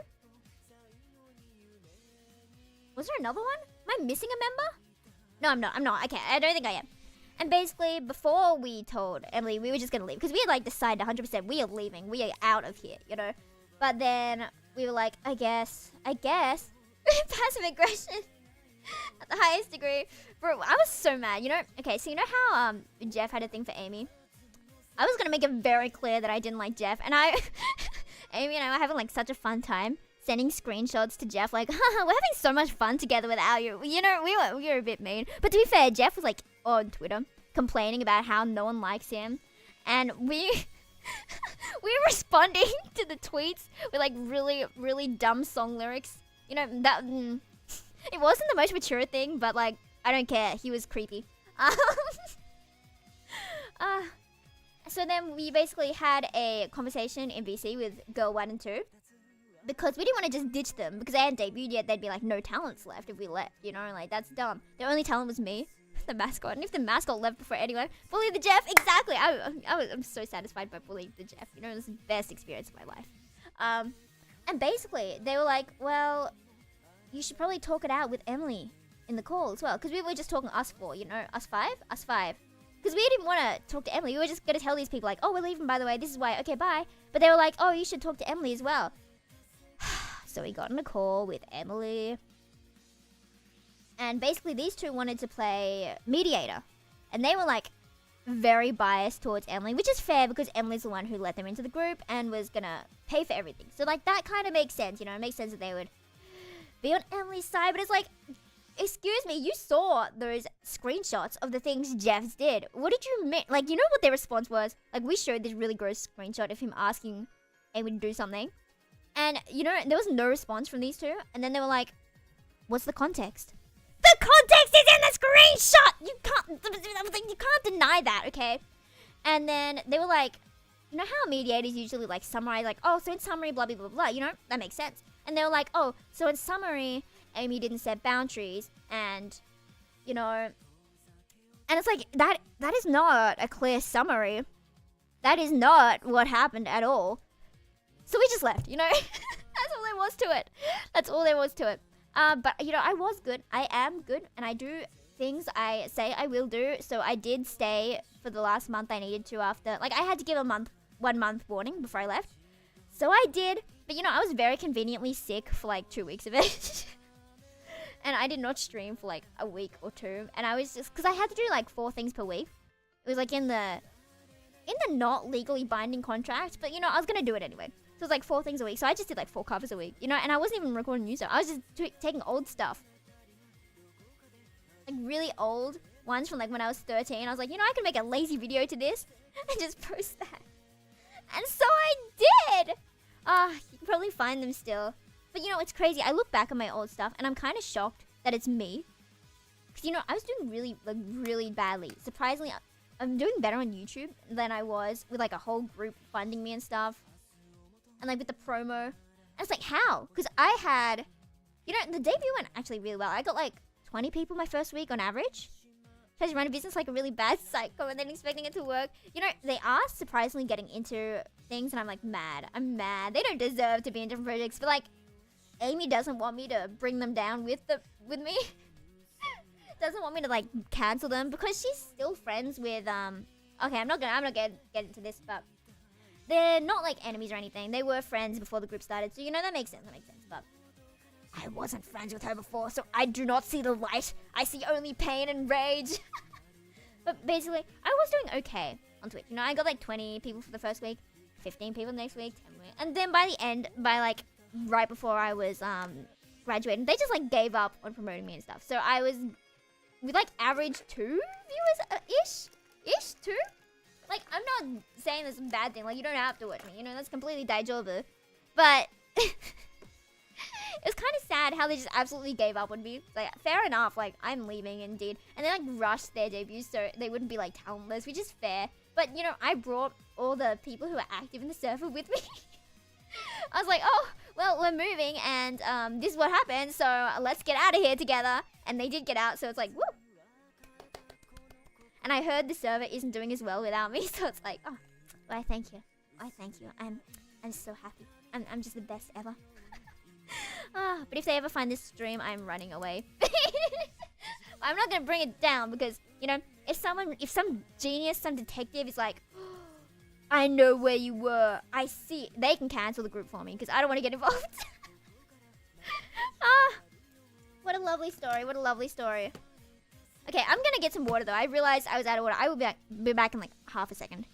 Was there another one? Am I missing a member? No, I'm not. Okay, I don't think I am. And basically, before we told Emily we were just gonna leave, because we had like decided 100% we are leaving, we are out of here, you know. But then we were like, I guess, passive aggression. At the highest degree. Bro, I was so mad, you know? Okay, so you know how Jeff had a thing for Amy? I was gonna make it very clear that I didn't like Jeff, and Amy and I were having like such a fun time sending screenshots to Jeff like, haha, we're having so much fun together without you. You know, we were a bit mean. But to be fair, Jeff was like on Twitter complaining about how no one likes him, and we were responding to the tweets with like really, really dumb song lyrics. You know, that it wasn't the most mature thing, but like, I don't care. He was creepy. So then we basically had a conversation in VC with girl 1 and 2. Because we didn't want to just ditch them. Because they hadn't debuted yet, they'd be like, no talents left if we left. You know, like, that's dumb. The only talent was me, the mascot. And if the mascot left before anyone, bully the Jeff. Exactly. I'm so satisfied by bullying the Jeff. You know, it was the best experience of my life. And basically, they were like, well, you should probably talk it out with Emily in the call as well. Because we were just talking us 4, you know, us 5. Because we didn't want to talk to Emily. We were just going to tell these people, like, oh, we're leaving, by the way. This is why. Okay, bye. But they were like, oh, you should talk to Emily as well. So we got on a call with Emily. And basically, these two wanted to play mediator. And they were like, very biased towards Emily, which is fair because Emily's the one who let them into the group and was gonna pay for everything. So like that kind of makes sense, you know. It makes sense that they would be on Emily's side, but it's like, excuse me, you saw those screenshots of the things Jeffs did. What did you mean? Like, you know what their response was? Like, we showed this really gross screenshot of him asking Amy to do something, and you know there was no response from these two, and then they were like, what's the context? The context is in the screenshot! You can't deny that, okay? And then they were like, you know how mediators usually like summarize, like, oh, so in summary, blah, blah, blah, blah, you know? That makes sense. And they were like, oh, so in summary, Amy didn't set boundaries, and, you know... And it's like, that is not a clear summary. That is not what happened at all. So we just left, you know? That's all there was to it. That's all there was to it. But, you know, I was good. I am good. And I do things I say I will do. So I did stay for the last month I needed to after. Like, I had to give 1 month warning before I left. So I did. But, you know, I was very conveniently sick for, like, 2 weeks of it. And I did not stream for, like, a week or two. And I was just... Because I had to do, like, 4 things per week. It was, like, in the not legally binding contract. But, you know, I was going to do it anyway. So it was like 4 things a week. So I just did like 4 covers a week, you know, and I wasn't even recording new stuff. I was just taking old stuff. Like really old ones from like when I was 13. I was like, you know, I can make a lazy video to this and just post that. And so I did. You can probably find them still. But you know, it's crazy. I look back at my old stuff and I'm kind of shocked that it's me. Because, you know, I was doing really badly. Surprisingly, I'm doing better on YouTube than I was with like a whole group funding me and stuff. And like with the promo. And it's like, how? Because I had, you know, the debut went actually really well. I got like 20 people my first week on average. Tries to run a business like a really bad psycho and then expecting it to work. You know, they are surprisingly getting into things and I'm like mad. I'm mad. They don't deserve to be in different projects. But like, Amy doesn't want me to bring them down with me. Doesn't want me to like cancel them because she's still friends with, okay, I'm not gonna get into this, but they're not like enemies or anything. They were friends before the group started. So, you know, that makes sense. But I wasn't friends with her before, so I do not see the light. I see only pain and rage. But basically, I was doing okay on Twitch. You know, I got like 20 people for the first week, 15 people the next week, 10 weeks. And then by the end, by like right before I was graduating, they just like gave up on promoting me and stuff. So I was with like average 2 viewers ish 2. Like, I'm not saying this is a bad thing. Like, you don't have to watch me. You know, that's completely daijoubu. But it was kind of sad how they just absolutely gave up on me. Like, fair enough. Like, I'm leaving indeed. And they, like, rushed their debuts so they wouldn't be, like, talentless, which is fair. But, you know, I brought all the people who are active in the server with me. I was like, oh, well, we're moving and this is what happened. So let's get out of here together. And they did get out. So it's like, woo. And I heard the server isn't doing as well without me, so it's like, oh, well, I thank you. I thank you. I'm so happy. I'm just the best ever. But if they ever find this stream, I'm running away. I'm not gonna bring it down because, you know, if some genius, some detective is like, oh, I know where you were. I see. They can cancel the group for me because I don't want to get involved. What a lovely story. What a lovely story. Okay, I'm gonna get some water though. I realized I was out of water. I will be back in like half a second.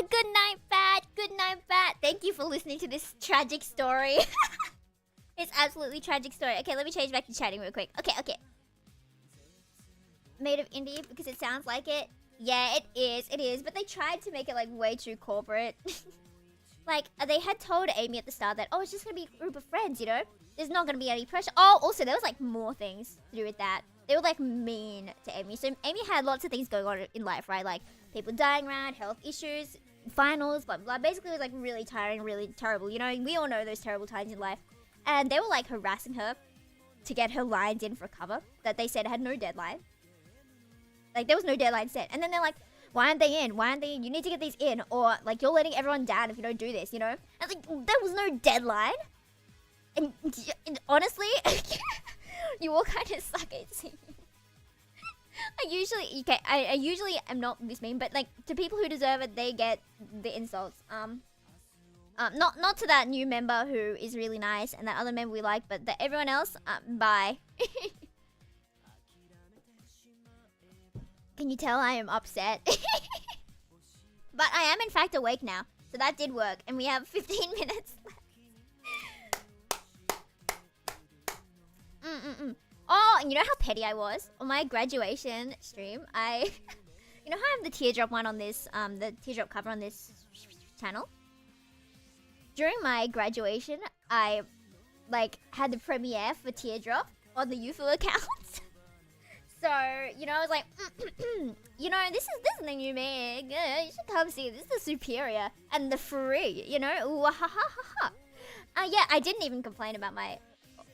Good night, Fat. Good night, Fat. Thank you for listening to this tragic story. It's absolutely tragic story. Okay, let me change back to chatting real quick. Okay. Made of indie because it sounds like it. Yeah, it is. But they tried to make it like way too corporate. Like, they had told Amy at the start that, oh, it's just gonna be a group of friends, you know? there's not gonna be any pressure. Oh, also there was like more things to do with that. They were like mean to Amy. So Amy had lots of things going on in life, right? Like people dying around, health issues, finals, blah blah. Basically, it was like really tiring, really terrible. You know, we all know those terrible times in life. And they were like harassing her to get her lines in for a cover that they said had no deadline. Like there was no deadline set. And then they're like, why aren't they in? Why aren't they in? You need to get these in, or like you're letting everyone down if you don't do this. You know? And like there was no deadline. And honestly, you all kind of suck at singing. I usually am not this mean, but like to people who deserve it, they get the insults. Not to that new member who is really nice and that other member we like, but everyone else, bye. Can you tell I am upset? But I am in fact awake now, so that did work, and we have 15 minutes left. Oh, and you know how petty I was? On my graduation stream, you know how I have the teardrop one on this, the teardrop cover on this channel? During my graduation, I, like, had the premiere for Teardrop on the Youthful account. So, you know, I was like, you know, this is the new me. Yeah, you should come see it. This is the superior and the free, you know? Ooh, ha ha ha ha. Yeah, I didn't even complain about my,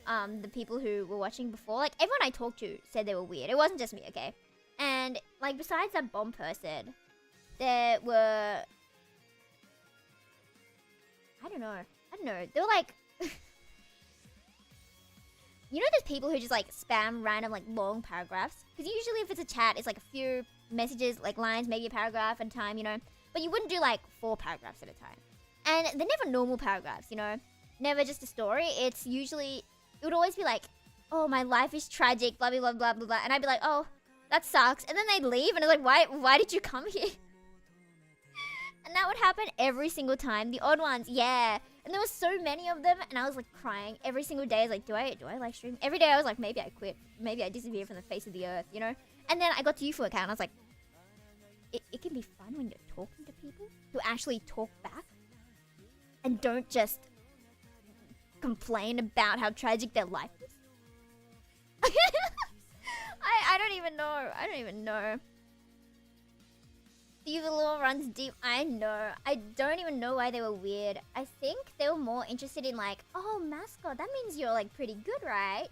the people who were watching before. Like, everyone I talked to said they were weird. It wasn't just me, okay? And, like, besides that bomb person, there were... I don't know. They were like... You know those people who just like spam random like long paragraphs? Because usually if it's a chat, it's like a few messages, like lines, maybe a paragraph at a time, you know? But you wouldn't do like 4 paragraphs at a time. And they're never normal paragraphs, you know? Never just a story. It's usually... It would always be like, oh, my life is tragic, blah, blah, blah, blah, blah, blah. And I'd be like, oh, that sucks. And then they'd leave and it's like, why did you come here? And that would happen every single time. The odd ones, yeah. And there were so many of them, and I was like crying every single day. I was like, do I live stream? Every day I was like, maybe I quit. Maybe I disappear from the face of the earth, you know? And then I got to Youthful account, and I was like, it can be fun when you're talking to people who actually talk back and don't just complain about how tragic their life is. I don't even know. The law runs deep. I know. I don't even know why they were weird. I think they were more interested in like, oh, mascot, that means you're like pretty good, right?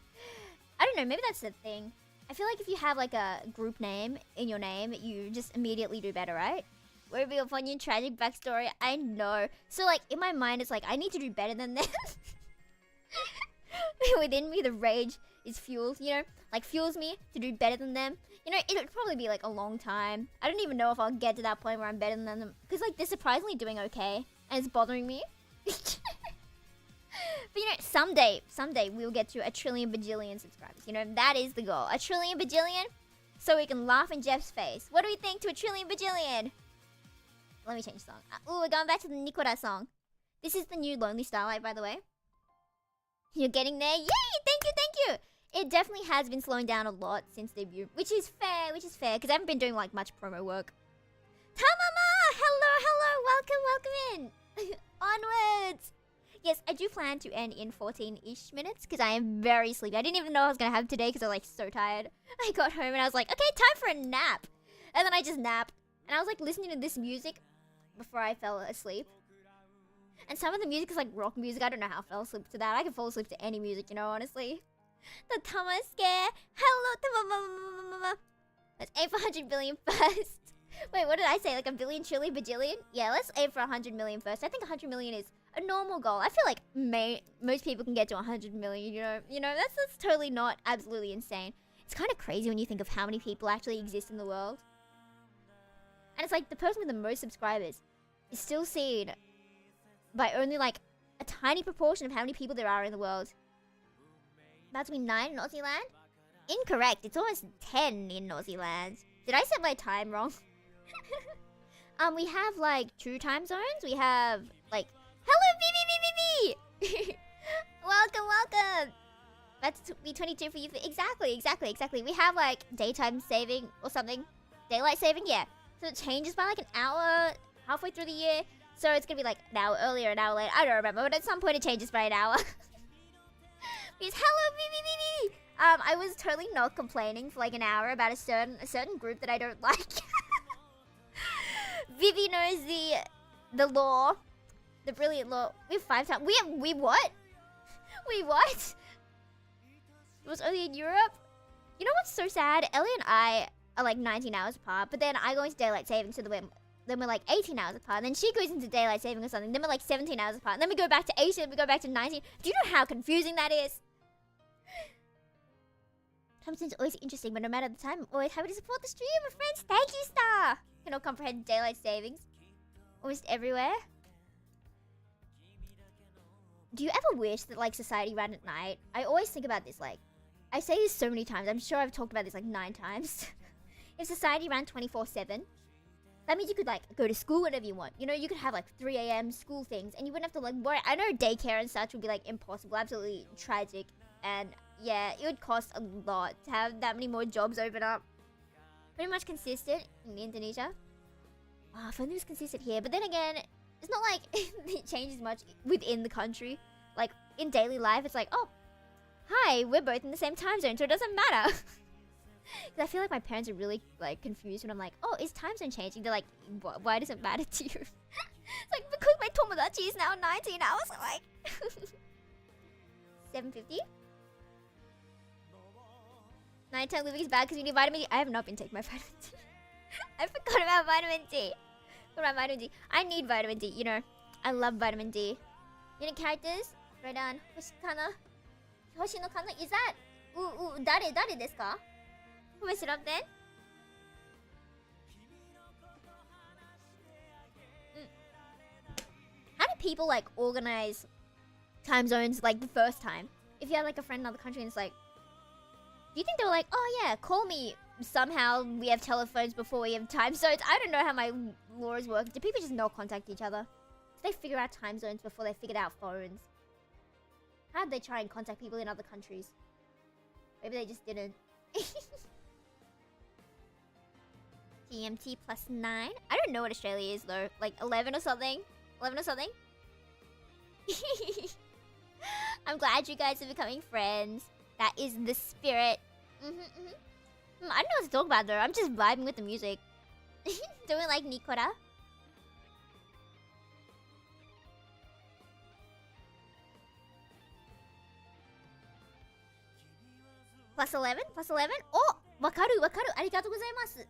I don't know. Maybe that's the thing. I feel like if you have like a group name in your name, you just immediately do better, right? Worthy upon your tragic backstory. I know. So like in my mind, it's like I need to do better than them. Within me, the rage is fueled, you know, like fuels me to do better than them. You know, it would probably be like a long time. I don't even know if I'll get to that point where I'm better than them. Because like they're surprisingly doing okay. And it's bothering me. But you know, someday we'll get to 1 trillion bajillion subscribers. You know, that is the goal. 1 trillion bajillion. So we can laugh in Jeff's face. What do we think to 1 trillion bajillion? Let me change the song. Ooh, we're going back to the Nikora song. This is the new Lonely Starlight, by the way. You're getting there. Yay! Thank you. It definitely has been slowing down a lot since debut, which is fair, because I haven't been doing like much promo work. Tamama! Hello, welcome in! Onwards! Yes, I do plan to end in 14-ish minutes, because I am very sleepy. I didn't even know I was going to have today, because I was like so tired. I got home and I was like, okay, time for a nap! And then I just napped, and I was like listening to this music before I fell asleep. And some of the music is like rock music. I don't know how I fell asleep to that. I can fall asleep to any music, you know, honestly. The Tama scare. Hello, Tama. Let's aim for 100 billion first. Wait, what did I say? Like a billion, trillion, bajillion? Yeah, let's aim for 100 million first. I think 100 million is a normal goal. I feel like most people can get to 100 million, you know, that's totally not absolutely insane. It's kind of crazy when you think of how many people actually exist in the world. And it's like the person with the most subscribers is still seen by only like a tiny proportion of how many people there are in the world. About to be 9 in Aussie land? Incorrect. It's almost 10 in Aussie land. Did I set my time wrong? We have like 2 time zones. We have like... Hello, BB! Welcome! That's be 22 for you. Exactly. We have like daytime saving or something. Daylight saving, yeah. So it changes by like an hour halfway through the year. So it's gonna be like an hour earlier, an hour later. I don't remember, but at some point it changes by an hour. Because hello, Vivi. I was totally not complaining for like an hour about a certain group that I don't like. Vivi knows the law, the brilliant law. We have 5 times. We what? We what? It was only in Europe. You know what's so sad? Ellie and I are like 19 hours apart, but then I go into daylight savings, so then we're like 18 hours apart. Then she goes into daylight saving or something. Then we're like 17 hours apart. And then we go back to 18. Then we go back to 19. Do you know how confusing that is? Time zone's always interesting, but no matter the time, I'm always happy to support the stream, my friends. Thank you, Star. Cannot comprehend daylight savings. Almost everywhere. Do you ever wish that like society ran at night? I always think about this. Like, I say this so many times. I'm sure I've talked about this like 9 times. If society ran 24/7, that means you could like go to school whenever you want. You know, you could have like 3 a.m. school things, and you wouldn't have to like worry. I know daycare and such would be like impossible, absolutely tragic, and yeah, it would cost a lot to have that many more jobs open up. Pretty much consistent in Indonesia. Oh, if only it was consistent here. But then again, it's not like it changes much within the country. Like in daily life, it's like, oh, hi, we're both in the same time zone, so it doesn't matter. Because I feel like my parents are really like confused when I'm like, oh, is time zone changing? They're like, why does it matter to you? It's like, because my tomodachi is now 19 hours. I'm like, 7:50. Nighttime living is bad because you need vitamin D. I have not been taking my vitamin D. I forgot about vitamin D. What about vitamin D? I need vitamin D, you know. I love vitamin D. Unit characters. Right on. Hoshikana. Hoshino Kana. Is that... Dare desu ka? Who messed it up then? How do people like organize time zones like the first time? If you have like a friend in another country and it's like, do you think they were like, oh yeah, call me somehow, we have telephones before we have time zones? I don't know how my laws work. Do people just not contact each other? Did they figure out time zones before they figured out phones? How did they try and contact people in other countries? Maybe they just didn't. GMT plus 9? I don't know what Australia is though. Like 11 or something? 11 or something? I'm glad you guys are becoming friends. That is the spirit. I don't know what to talk about though. I'm just vibing with the music. Doing like Nikora. Plus 11? Plus 11? Oh! Wakaru, wakaru. Arigatou gozaimasu.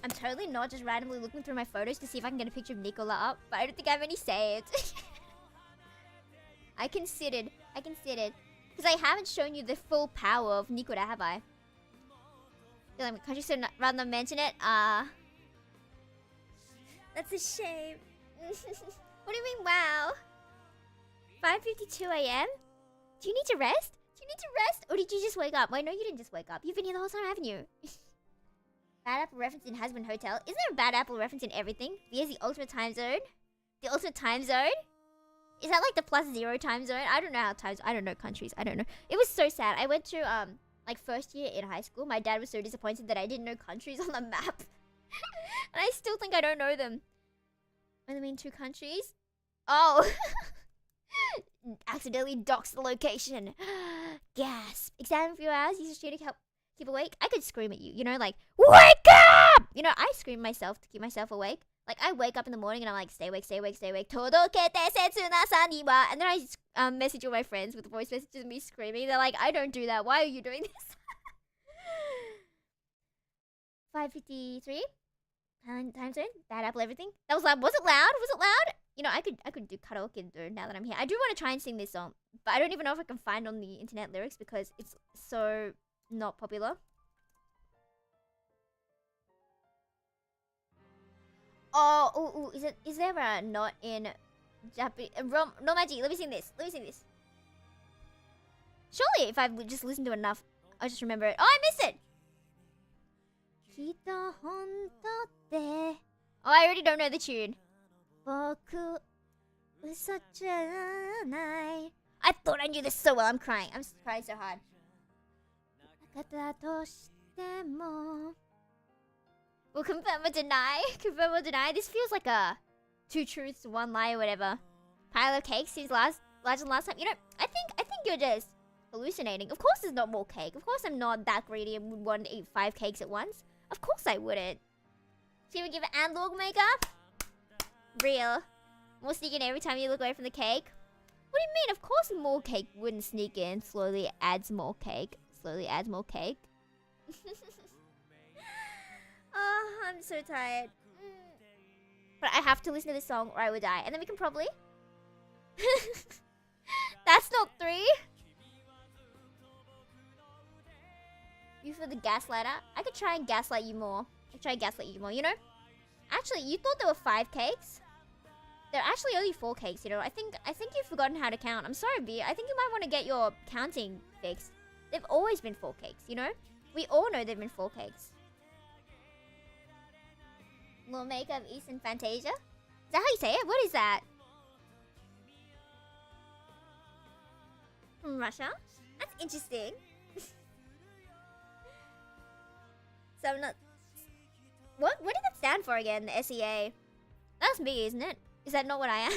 I'm totally not just randomly looking through my photos to see if I can get a picture of Nicola up, but I don't think I have any saved. I considered. Because I haven't shown you the full power of Nicola, have I? Feel like my country, so rather than mention it, that's a shame. What do you mean, wow? 5:52 a.m.? Do you need to rest? Or did you just wake up? Wait, no, you didn't just wake up. You've been here the whole time, haven't you? Bad Apple reference in Husband Hotel. Isn't there a Bad Apple reference in everything? Here's the ultimate time zone. The ultimate time zone? Is that like the +0 time zone? I don't know how times... I don't know countries. I don't know. It was so sad. I went to, like, first year in high school. My dad was so disappointed that I didn't know countries on the map. And I still think I don't know them. Only mean 2 countries? Oh! Accidentally doxed the location. Gasp. Exam a few hours. Use a stream to help keep awake. I could scream at you, you know, like, wake up! You know, I scream myself to keep myself awake. Like, I wake up in the morning and I'm like, stay awake, stay awake, stay awake. Todokete setsuna-san ni wa. And then I message all my friends with voice messages of me screaming. They're like, I don't do that. Why are you doing this? 5:53. Time zone. Bad Apple everything. That was loud. Was it loud? Was it loud? You know, I could do karaoke though now that I'm here. I do want to try and sing this song, but I don't even know if I can find on the internet lyrics because it's so not popular. Oh, is there a not in Japanese? Romaji, let me sing this. Surely if I just listened to enough, I'll just remember it. Oh, I missed it! Oh, I already don't know the tune. I thought I knew this so well. I'm crying. I'm crying so hard. We'll confirm or deny. Confirm or deny. This feels like a 2 truths, 1 lie or whatever. Pile of cake since larger than last time. You know, I think you're just hallucinating. Of course there's not more cake. Of course I'm not that greedy and would want to eat 5 cakes at once. Of course I wouldn't. Should we give it and log makeup? Real. More sneak in every time you look away from the cake. What do you mean? Of course more cake wouldn't sneak in. Slowly adds more cake. Slowly adds more cake. Oh, I'm so tired. But I have to listen to this song or I would die. And then we can probably... That's not 3. You for the gaslighter? I could try and gaslight you more. You know? Actually, you thought there were 5 cakes? There are actually only 4 cakes, you know? I think you've forgotten how to count. I'm sorry, B. I think you might want to get your counting fixed. They've always been 4 cakes, you know? We all know they've been 4 cakes. More makeup, Eastern Fantasia? Is that how you say it? What is that? From Russia? That's interesting. So I'm not... What did that stand for again? The SEA? That's me, isn't it? Is that not what I am?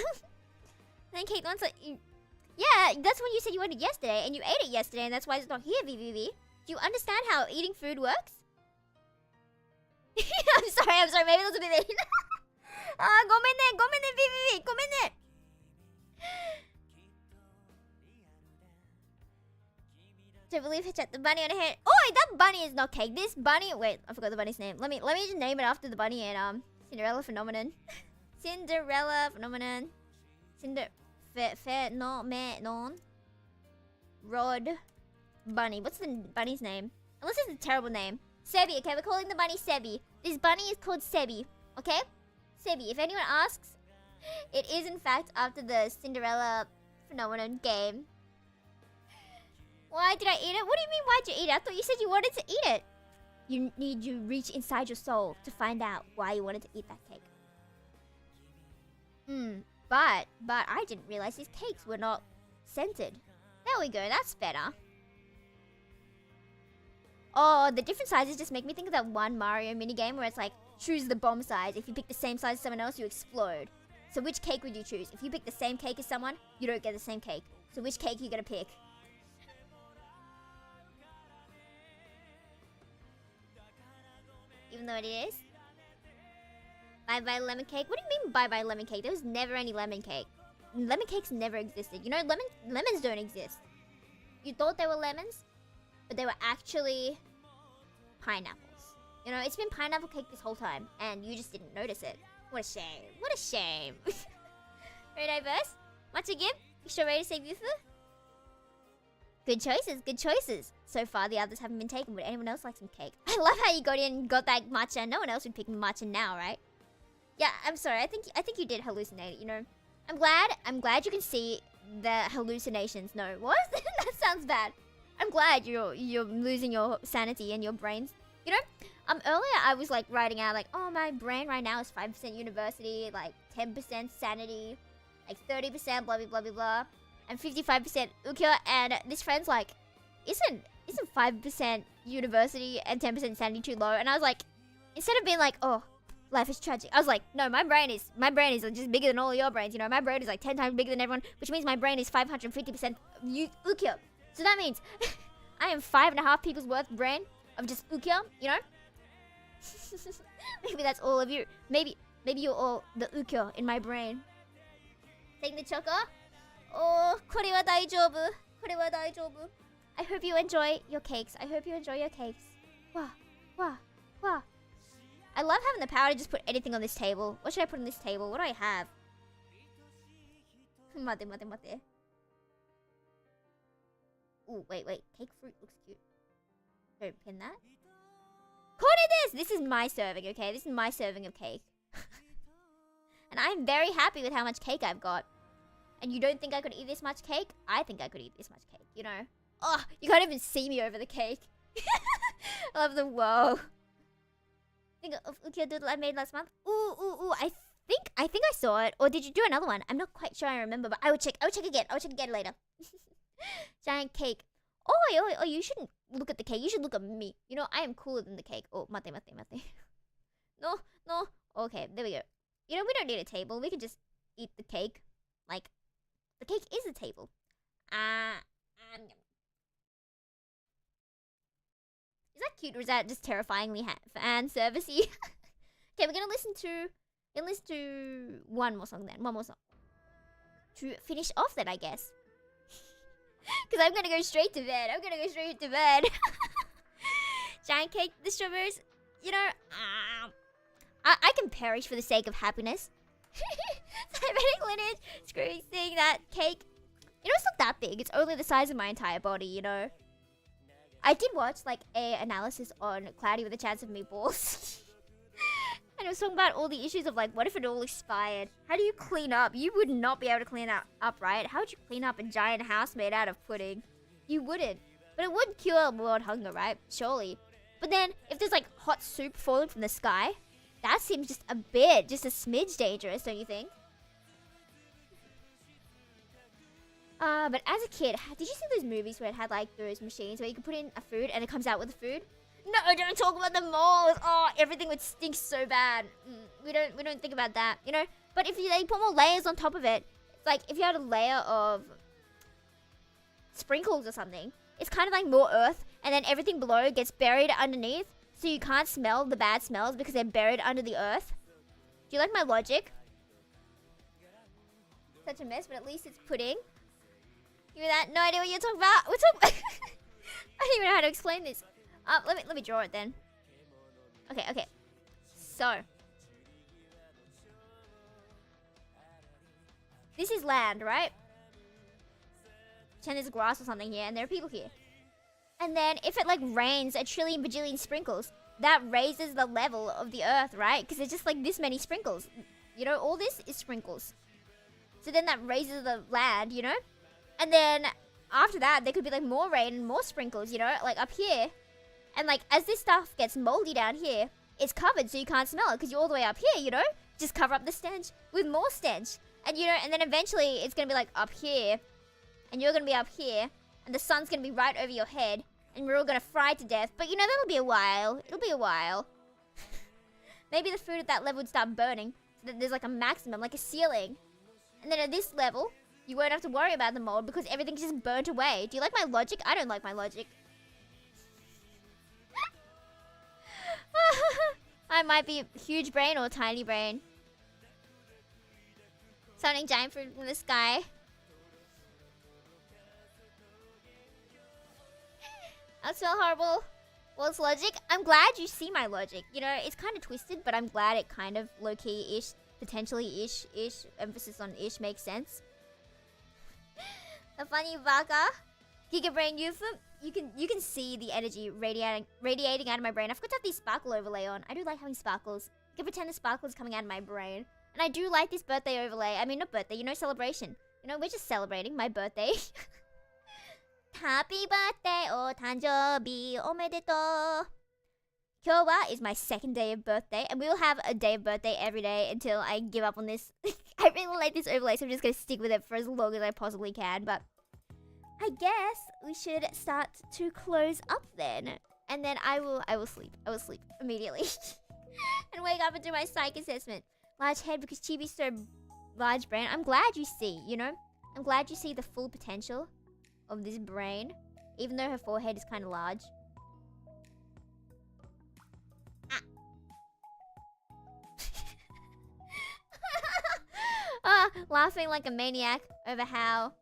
Then Kate wants like... Yeah, that's when you said you wanted yesterday, and you ate it yesterday, and that's why it's not here, VVV. Do you understand how eating food works? I'm sorry, maybe that's a bit mean. Gomenne, VVV, gomenne. Do you believe he checked the bunny on her head? Oh, that bunny is not cake. This bunny... Wait, I forgot the bunny's name. Let me just name it after the bunny and Cinderella Phenomenon. Cinderella Phenomenon. Non. Rod. Bunny. What's the bunny's name? Unless it's a terrible name. Sebi, okay? We're calling the bunny Sebi. This bunny is called Sebi, okay? Sebi. If anyone asks, it is in fact after the Cinderella Phenomenon game. Why did I eat it? What do you mean, why'd you eat it? I thought you said you wanted to eat it. You need to reach inside your soul to find out why you wanted to eat that cake. But I didn't realize these cakes were not scented. There we go, that's better. Oh, the different sizes just make me think of that one Mario minigame where it's like, choose the bomb size. If you pick the same size as someone else, you explode. So which cake would you choose? If you pick the same cake as someone, you don't get the same cake. So which cake are you gonna pick? Even though it is. Bye-bye lemon cake. What do you mean bye-bye lemon cake? There was never any lemon cake. Lemon cakes never existed. You know, lemons don't exist. You thought they were lemons, but they were actually pineapples. You know, it's been pineapple cake this whole time, and you just didn't notice it. What a shame. What a shame. Very diverse. Much again. You sure ready to say beautiful? Good choices, good choices. So far, the others haven't been taken. Would anyone else like some cake? I love how you got in and got that matcha. No one else would pick matcha now, right? Yeah, I'm sorry. I think you did hallucinate it, you know. I'm glad you can see the hallucinations. No, what? That sounds bad. I'm glad you're losing your sanity and your brains. You know, earlier I was like writing out like, oh, my brain right now is 5% university, like 10% sanity, like 30% blah blah blah blah blah, and 55% ukia. And this friend's like, isn't 5% university and 10% sanity too low? And I was like, instead of being like, oh, life is tragic, I was like, no, my brain is just bigger than all of your brains. You know, my brain is like 10 times bigger than everyone, which means my brain is 550% ukia. So that means I am 5.5 people's worth of brain of just ukia, you know? Maybe that's all of you. Maybe you're all the ukia in my brain. Take the choco. Oh, これは大丈夫. これは大丈夫. I hope you enjoy your cakes. I hope you enjoy your cakes. Wah, wah, wah. I love having the power to just put anything on this table. What should I put on this table? What do I have? Mate. Ooh, wait. Cake fruit looks cute. Don't pin that. This is my serving, okay? This is my serving of cake. And I'm very happy with how much cake I've got. And you don't think I could eat this much cake? I think I could eat this much cake, you know? Oh, you can't even see me over the cake. I love the whoa. Think of ukia doodle I made last month. Ooh. I think I saw it. Or did you do another one? I'm not quite sure I remember, but I would check again. I would check again later. Giant cake. Oh, you shouldn't look at the cake. You should look at me. You know, I am cooler than the cake. Oh, mate. No, no. Okay, there we go. You know, we don't need a table. We can just eat the cake. Like, the cake is a table. Is that cute or is that just terrifyingly fan servicey? Okay, we're gonna listen to one more song then. One more song. To finish off then, I guess. Because I'm gonna go straight to bed. Giant cake, the strawberries. You know, I can perish for the sake of happiness. Diabetic lineage, screw seeing that cake. You know, it's not that big. It's only the size of my entire body, you know. I did watch, like, a analysis on Cloudy with a Chance of Meatballs. And it was talking about all the issues of, like, what if it all expired? How do you clean up? You would not be able to clean that up, right? How would you clean up a giant house made out of pudding? You wouldn't. But it would cure world hunger, right? Surely. But then, if there's, like, hot soup falling from the sky, that seems just a smidge dangerous, don't you think? But as a kid, did you see those movies where it had, like, those machines where you could put in a food and it comes out with the food? No, don't talk about the moles. Oh, everything would stink so bad. We don't think about that, you know? But if they put more layers on top of it, it's like if you had a layer of sprinkles or something, it's kind of like more earth, and then everything below gets buried underneath, so you can't smell the bad smells because they're buried under the earth. Do you like my logic? Such a mess, but at least it's pudding. You hear that? No idea what you're talking about. What's up? I don't even know how to explain this. Let me draw it then. Okay. So this is land, right? Pretend there's grass or something here, and there are people here. And then if it like rains a trillion bajillion sprinkles, that raises the level of the earth, right? Because it's just like this many sprinkles. You know, all this is sprinkles. So then that raises the land, you know? And then after that, there could be like more rain and more sprinkles, you know? Like up here. And like as this stuff gets moldy down here, it's covered so you can't smell it because you're all the way up here, you know? Just cover up the stench with more stench. And you know, and then eventually it's going to be like up here. And you're going to be up here. And the sun's going to be right over your head. And we're all going to fry to death. But you know, that'll be a while. It'll be a while. Maybe the food at that level would start burning. So that there's like a maximum, like a ceiling. And then at this level, you won't have to worry about the mold because everything's just burnt away. Do you like my logic? I don't like my logic. I might be huge brain or tiny brain. Summoning giant fruit from the sky. I smell horrible. What's logic? I'm glad you see my logic. You know, it's kind of twisted, but I'm glad it kind of low-key-ish, potentially-ish, emphasis on ish makes sense. The funny baka. Giga brain euphem. You can see the energy radiating out of my brain. I forgot to have the sparkle overlay on. I do like having sparkles. I can pretend the sparkle is coming out of my brain. And I do like this birthday overlay. I mean, not birthday, you know, celebration. You know, we're just celebrating my birthday. Happy birthday, o tanjoubi, omedetou. Kyowa is my second day of birthday, and we will have a day of birthday every day until I give up on this. I really like this overlay, so I'm just going to stick with it for as long as I possibly can, but I guess we should start to close up then. And then I will sleep. I will sleep immediately. And wake up and do my psych assessment. Large head because Chibi's so large brain. I'm glad you see, you know? I'm glad you see the full potential of this brain, even though her forehead is kind of large. Laughing like a maniac over how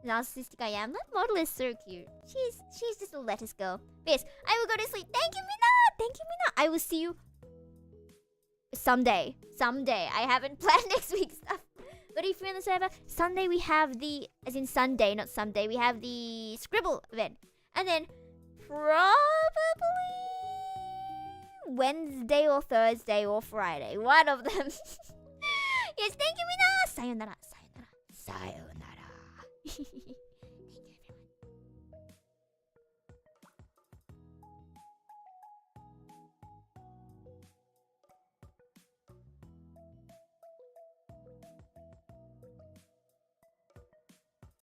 narcissistic I am. That model is so cute. She's just a lettuce girl. But yes, I will go to sleep. Thank you, Mina. Thank you, Mina. I will see you someday. Someday. I haven't planned next week's stuff. But if you're on the server, Sunday we have the, as in Sunday, not someday, we have the Scribble event. And then probably Wednesday or Thursday or Friday. One of them. Yes, thank you, Mina. Sayonara. Sayonara. Sayonara.